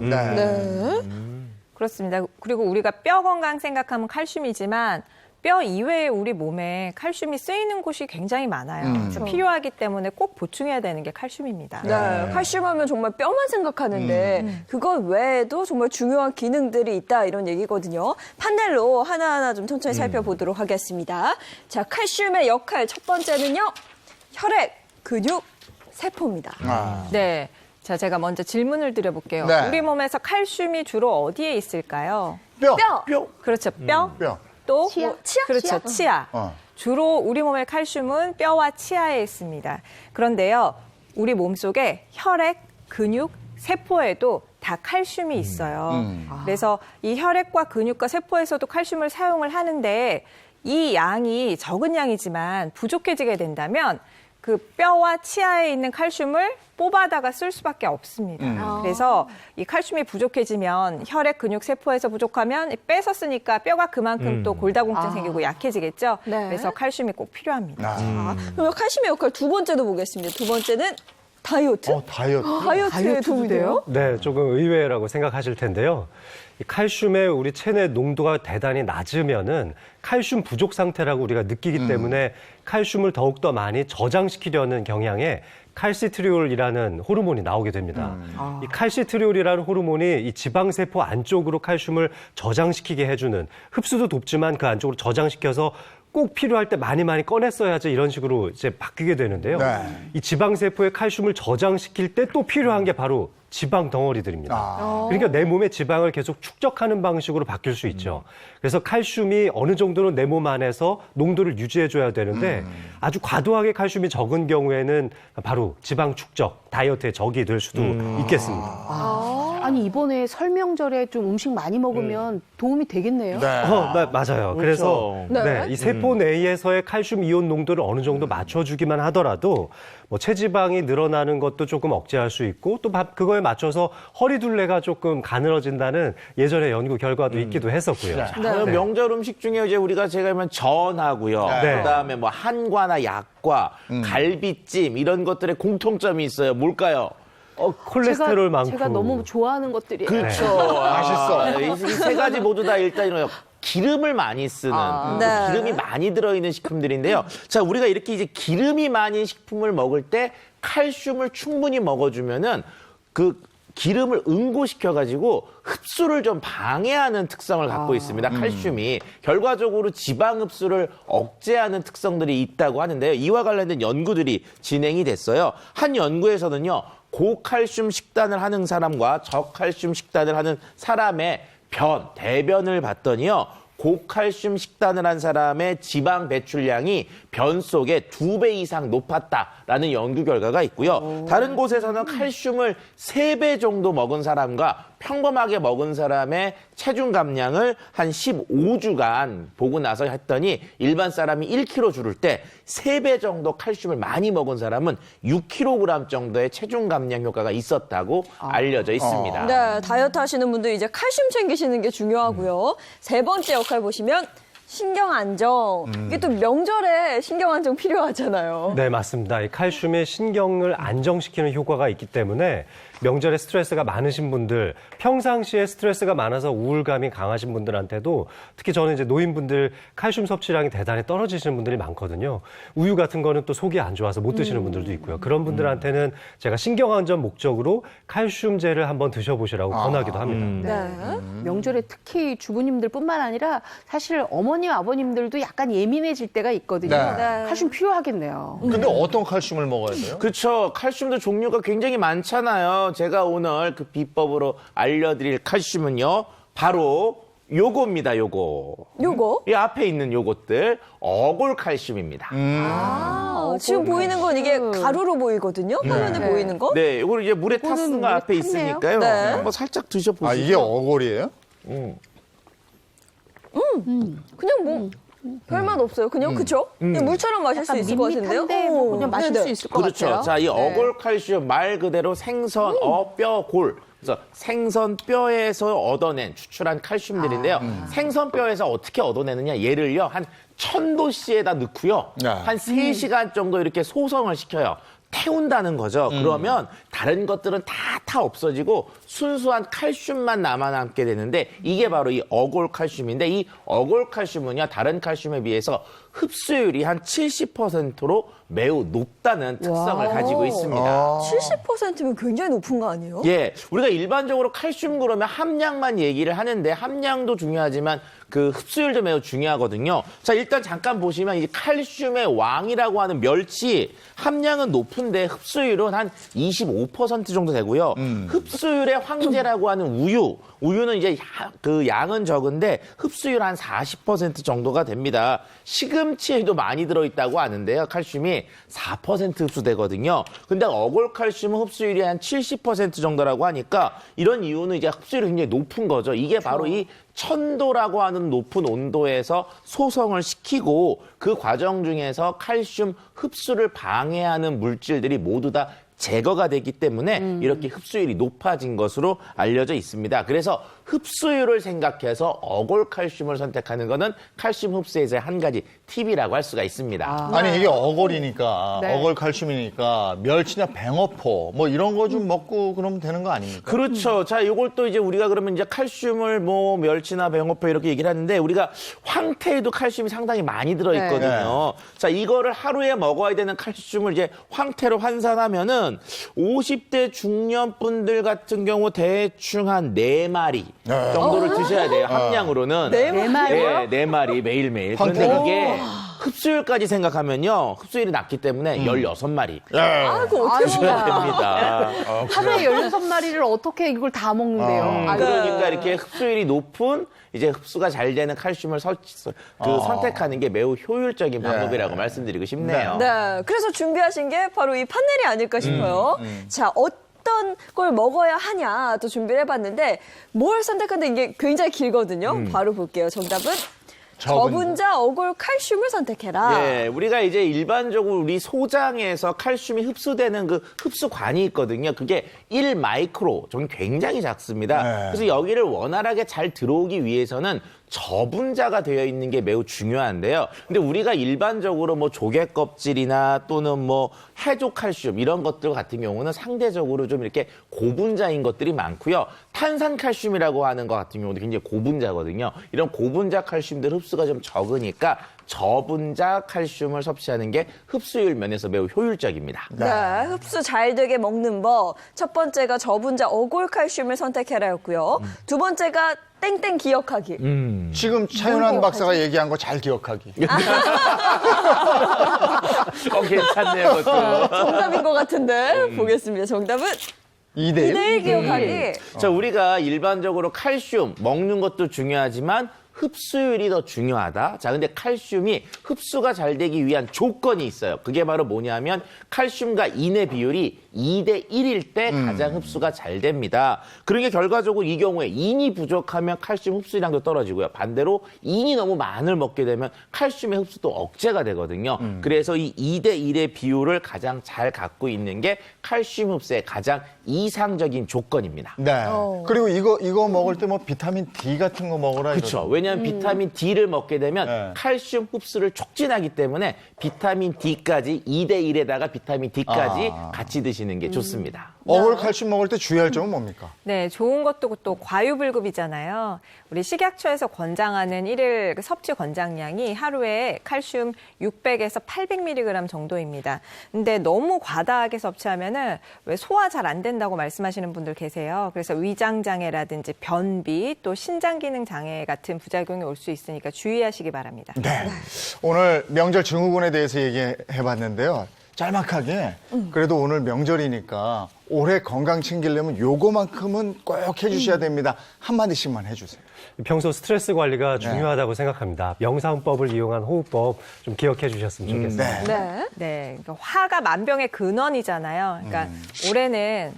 그렇습니다. 그리고 우리가 뼈 건강 생각하면 칼슘이지만 뼈 이외에 우리 몸에 칼슘이 쓰이는 곳이 굉장히 많아요. 그래서 필요하기 때문에 꼭 보충해야 되는 게 칼슘입니다. 네, 칼슘 하면 정말 뼈만 생각하는데 그것 외에도 정말 중요한 기능들이 있다 이런 얘기거든요. 판넬로 하나하나 좀 천천히 살펴보도록 하겠습니다. 자, 칼슘의 역할 첫 번째는요. 혈액, 근육, 세포입니다. 네. 자, 제가 먼저 질문을 드려볼게요. 네. 우리 몸에서 칼슘이 주로 어디에 있을까요? 뼈. 그렇죠. 뼈. 또 치아? 뭐, 그렇죠. 치아. 주로 우리 몸의 칼슘은 뼈와 치아에 있습니다. 그런데요. 우리 몸속에 혈액, 근육, 세포에도 다 칼슘이 있어요. 그래서 이 혈액과 근육과 세포에서도 칼슘을 사용을 하는데 이 양이 적은 양이지만 부족해지게 된다면 그 뼈와 치아에 있는 칼슘을 뽑아다가 쓸 수밖에 없습니다. 그래서 이 칼슘이 부족해지면 혈액, 근육, 세포에서 부족하면 뺏어 쓰니까 뼈가 그만큼 또 골다공증 생기고 약해지겠죠. 네. 그래서 칼슘이 꼭 필요합니다. 그럼 칼슘의 역할 두 번째도 보겠습니다. 두 번째는 다이어트. 다이어트에 도움이 돼요? 네, 조금 의외라고 생각하실 텐데요. 이 칼슘의 우리 체내 농도가 대단히 낮으면은 칼슘 부족 상태라고 우리가 느끼기 때문에 칼슘을 더욱더 많이 저장시키려는 경향에 칼시트리올이라는 호르몬이 나오게 됩니다. 이 칼시트리올이라는 호르몬이 이 지방세포 안쪽으로 칼슘을 저장시키게 해주는, 흡수도 돕지만 그 안쪽으로 저장시켜서 꼭 필요할 때 많이 꺼내 써야지, 이런 식으로 이제 바뀌게 되는데요. 네. 이 지방세포에 칼슘을 저장시킬 때 또 필요한 게 바로 지방 덩어리들입니다. 그러니까 내 몸의 지방을 계속 축적하는 방식으로 바뀔 수 있죠. 그래서 칼슘이 어느 정도는 내 몸 안에서 농도를 유지해줘야 되는데 아주 과도하게 칼슘이 적은 경우에는 바로 지방 축적, 다이어트의 적이 될 수도 있겠습니다. 아니 이번에 설명절에 좀 음식 많이 먹으면 도움이 되겠네요. 맞아요. 그래서 네. 이 세포 내에서의 칼슘 이온 농도를 어느 정도 맞춰주기만 하더라도 뭐 체지방이 늘어나는 것도 조금 억제할 수 있고, 또 그거에 맞춰서 허리둘레가 조금 가늘어진다는 예전에 연구 결과도 있기도 했었고요. 그럼 명절 음식 중에 이제 우리가 제가 하면 전하고요. 네. 그다음에 뭐 한과나 약과, 갈비찜 이런 것들의 공통점이 있어요. 뭘까요? 콜레스테롤 많고. 제가 너무 좋아하는 것들이에요. 그렇죠. 맛있어. 이 세 가지 모두 다 일단 이런 기름을 많이 쓰는, 네. 기름이 많이 들어있는 식품들인데요. 자, 우리가 이렇게 이제 기름이 많은 식품을 먹을 때 칼슘을 충분히 먹어주면은 그 기름을 응고시켜가지고 흡수를 좀 방해하는 특성을 갖고 있습니다. 칼슘이. 결과적으로 지방 흡수를 억제하는 특성들이 있다고 하는데요. 이와 관련된 연구들이 진행이 됐어요. 한 연구에서는요, 고칼슘 식단을 하는 사람과 저칼슘 식단을 하는 사람의 대변을 봤더니요, 고칼슘 식단을 한 사람의 지방 배출량이 변 속에 2배 이상 높았다라는 연구 결과가 있고요. 다른 곳에서는 칼슘을 3배 정도 먹은 사람과 평범하게 먹은 사람의 체중 감량을 한 15주간 보고 나서 했더니 일반 사람이 1kg 줄을 때 3배 정도 칼슘을 많이 먹은 사람은 6kg 정도의 체중 감량 효과가 있었다고 알려져 있습니다. 네, 다이어트 하시는 분들 이제 칼슘 챙기시는 게 중요하고요. 세 번째 역할 보시면 신경 안정. 이게 또 명절에 신경 안정 필요하잖아요. 네, 맞습니다. 이 칼슘이 신경을 안정시키는 효과가 있기 때문에 명절에 스트레스가 많으신 분들, 평상시에 스트레스가 많아서 우울감이 강하신 분들한테도, 특히 저는 이제 노인분들 칼슘 섭취량이 대단히 떨어지시는 분들이 많거든요. 우유 같은 거는 또 속이 안 좋아서 못 드시는 분들도 있고요. 그런 분들한테는 제가 신경 안정 목적으로 칼슘제를 한번 드셔보시라고 권하기도 합니다. 네. 명절에 특히 주부님들뿐만 아니라 사실 어머니, 아버님들도 약간 예민해질 때가 있거든요. 네. 칼슘 필요하겠네요. 근데 어떤 칼슘을 먹어야 돼요? 그렇죠. 칼슘도 종류가 굉장히 많잖아요. 제가 오늘 그 비법으로 알려드릴 칼슘은요, 바로 요겁니다. 요거. 이 앞에 있는 요것들 어골 칼슘입니다. 지금 보이는 건 이게 가루로 보이거든요. 화면에 보이는 거. 네, 이걸 이제 물에 탔은 거 앞에 있으니까요. 네. 한번 살짝 드셔보시죠. 아, 이게 어골이에요? 그냥 뭐 별맛 없어요. 그냥 그쵸? 그냥 물처럼 마실 수 있을 것 같은데요. 밋밋한데 뭐 그냥 마실 네네. 수 있을 것 그렇죠. 같아요. 자, 이 어골 칼슘 말 그대로 생선, 뼈, 골. 그래서 생선 뼈에서 얻어낸 추출한 칼슘들인데요. 생선 뼈에서 어떻게 얻어내느냐? 얘를요, 한 1000도씨에다 넣고요. 네. 한 3시간 정도 이렇게 소성을 시켜요. 태운다는 거죠. 그러면 다른 것들은 다 없어지고 순수한 칼슘만 남게 되는데, 이게 바로 이 어골 칼슘인데, 이 어골 칼슘은요, 다른 칼슘에 비해서 흡수율이 한 70%로 매우 높다는 특성을 가지고 있습니다. 70%면 굉장히 높은 거 아니에요? 예, 우리가 일반적으로 칼슘 그러면 함량만 얘기를 하는데, 함량도 중요하지만 그 흡수율도 매우 중요하거든요. 자, 일단 잠깐 보시면 이 칼슘의 왕이라고 하는 멸치 함량은 높은데 흡수율은 한 25% 정도 되고요. 흡수율의 황제라고 하는 우유는 이제 그 양은 적은데 흡수율 한 40% 정도가 됩니다. 시금치에도 많이 들어있다고 하는데요. 칼슘이 4% 흡수되거든요. 근데 어골 칼슘 흡수율이 한 70% 정도라고 하니까, 이런 이유는 이제 흡수율이 굉장히 높은 거죠. 이게 바로 이 1000도라고 하는 높은 온도에서 소성을 시키고, 그 과정 중에서 칼슘 흡수를 방해하는 물질들이 모두 다 제거가 되기 때문에 이렇게 흡수율이 높아진 것으로 알려져 있습니다. 그래서 흡수율을 생각해서 어골칼슘을 선택하는 것은 칼슘 흡수에서의 한 가지 팁이라고 할 수가 있습니다. 아니 이게 어골이니까 네. 어골 칼슘이니까 멸치나 뱅어포 뭐 이런 거 좀 먹고 그러면 되는 거 아닙니까? 그렇죠. 자, 이걸 또 이제 우리가 그러면 이제 칼슘을 뭐 멸치나 뱅어포 이렇게 얘기를 하는데 우리가 황태에도 칼슘이 상당히 많이 들어있거든요. 자, 이거를 하루에 먹어야 되는 칼슘을 이제 황태로 환산하면은 50대 중년 분들 같은 경우 대충 한 4마리 정도를 드셔야 돼요. 함량으로는. 네 마리요? 네, 4마리 매일매일. 그런데 그게 흡수율까지 생각하면요. 흡수율이 낮기 때문에 16마리. 아, 그거 어떻게 드셔야 먹어요? 됩니다. 하루에 16마리를 어떻게 이걸 다 먹는데요? 그러니까 이렇게 흡수율이 높은 이제 흡수가 잘 되는 칼슘을 선택하는 게 매우 효율적인 방법이라고 말씀드리고 싶네요. 네, 그래서 준비하신 게 바로 이 판넬이 아닐까 싶어요. 자, 어떤 걸 먹어야 하냐 또 준비를 해봤는데 뭘 선택하는데 이게 굉장히 길거든요. 바로 볼게요. 정답은 저분자 어골 칼슘을 선택해라. 예, 우리가 이제 일반적으로 우리 소장에서 칼슘이 흡수되는 그 흡수관이 있거든요. 그게 1마이크로, 좀 굉장히 작습니다. 그래서 여기를 원활하게 잘 들어오기 위해서는 저분자가 되어 있는 게 매우 중요한데요. 근데 우리가 일반적으로 뭐 조개 껍질이나 또는 뭐 해조 칼슘 이런 것들 같은 경우는 상대적으로 좀 이렇게 고분자인 것들이 많고요. 탄산 칼슘이라고 하는 것 같은 경우도 굉장히 고분자거든요. 이런 고분자 칼슘들 흡수가 좀 적으니까 저분자 칼슘을 섭취하는 게 흡수율 면에서 매우 효율적입니다. 네, 흡수 잘 되게 먹는 법. 첫 번째가 저분자 어골 칼슘을 선택해라였고요. 두 번째가 땡땡 기억하기. 지금 차윤환 박사가 얘기한 거 잘 기억하기. 괜찮네요, 그것도. 정답인 것 같은데 보겠습니다. 정답은 2대1 기억하기. 자, 우리가 일반적으로 칼슘 먹는 것도 중요하지만 흡수율이 더 중요하다. 자, 근데 칼슘이 흡수가 잘 되기 위한 조건이 있어요. 그게 바로 뭐냐면 칼슘과 인의 비율이 2대1일 때 가장 흡수가 잘 됩니다. 그러니까 결과적으로 이 경우에 인이 부족하면 칼슘 흡수량도 떨어지고요. 반대로 인이 너무 많을 먹게 되면 칼슘의 흡수도 억제가 되거든요. 그래서 이 2대1의 비율을 가장 잘 갖고 있는 게 칼슘 흡수의 가장 이상적인 조건입니다. 네. 그리고 이거 먹을 때 뭐 비타민 D 같은 거 먹으라. 그렇죠. 왜냐하면 비타민 D를 먹게 되면 칼슘 흡수를 촉진하기 때문에 비타민 D까지 2대1에다가 비타민 D까지 같이 드시는 게 좋습니다. 어골 칼슘 먹을 때 주의할 점은 뭡니까? 네, 좋은 것도 또 과유불급이잖아요. 우리 식약처에서 권장하는 일일 섭취 권장량이 하루에 칼슘 600에서 800mg 정도입니다. 근데 너무 과다하게 섭취하면은 왜 소화 잘 안 된다고 말씀하시는 분들 계세요. 그래서 위장 장애라든지 변비 또 신장 기능 장애 같은 부작용이 올 수 있으니까 주의하시기 바랍니다. 네. 오늘 명절 증후군에 대해서 얘기해봤는데요. 짤막하게 그래도 오늘 명절이니까 올해 건강 챙기려면 요거만큼은 꼭 해주셔야 됩니다. 한마디씩만 해주세요. 평소 스트레스 관리가 중요하다고 생각합니다. 명상법을 이용한 호흡법 좀 기억해 주셨으면 좋겠습니다. 네, 그러니까 화가 만병의 근원이잖아요. 그러니까 올해는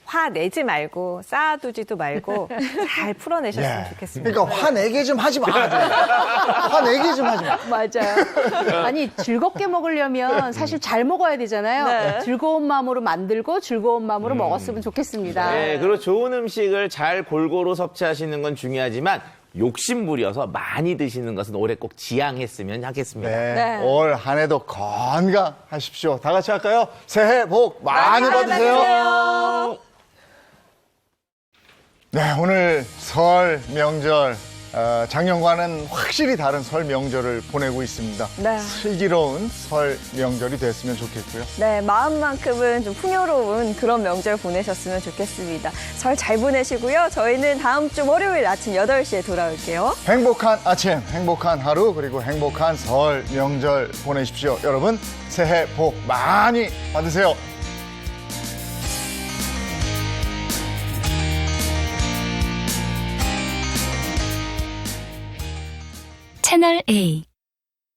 화 내지 말고 쌓아두지도 말고 잘 풀어내셨으면 좋겠습니다. 그러니까 화내게 좀 하지 마. 화내게 좀 하지 마. 맞아요. 아니, 즐겁게 먹으려면 사실 잘 먹어야 되잖아요. 네. 즐거운 마음으로 만들고 즐거운 마음으로 먹었으면 좋겠습니다. 네, 그리고 좋은 음식을 잘 골고루 섭취하시는 건 중요하지만 욕심 부려서 많이 드시는 것은 올해 꼭 지양했으면 하겠습니다. 네. 올 한 해도 건강하십시오. 다 같이 할까요? 새해 복 많이 받으세요. 네, 오늘 설 명절 작년과는 확실히 다른 설 명절을 보내고 있습니다. 네. 슬기로운 설 명절이 됐으면 좋겠고요. 네, 마음만큼은 좀 풍요로운 그런 명절 보내셨으면 좋겠습니다. 설 잘 보내시고요. 저희는 다음 주 월요일 아침 8시에 돌아올게요. 행복한 아침, 행복한 하루, 그리고 행복한 설 명절 보내십시오. 여러분, 새해 복 많이 받으세요. 채널 A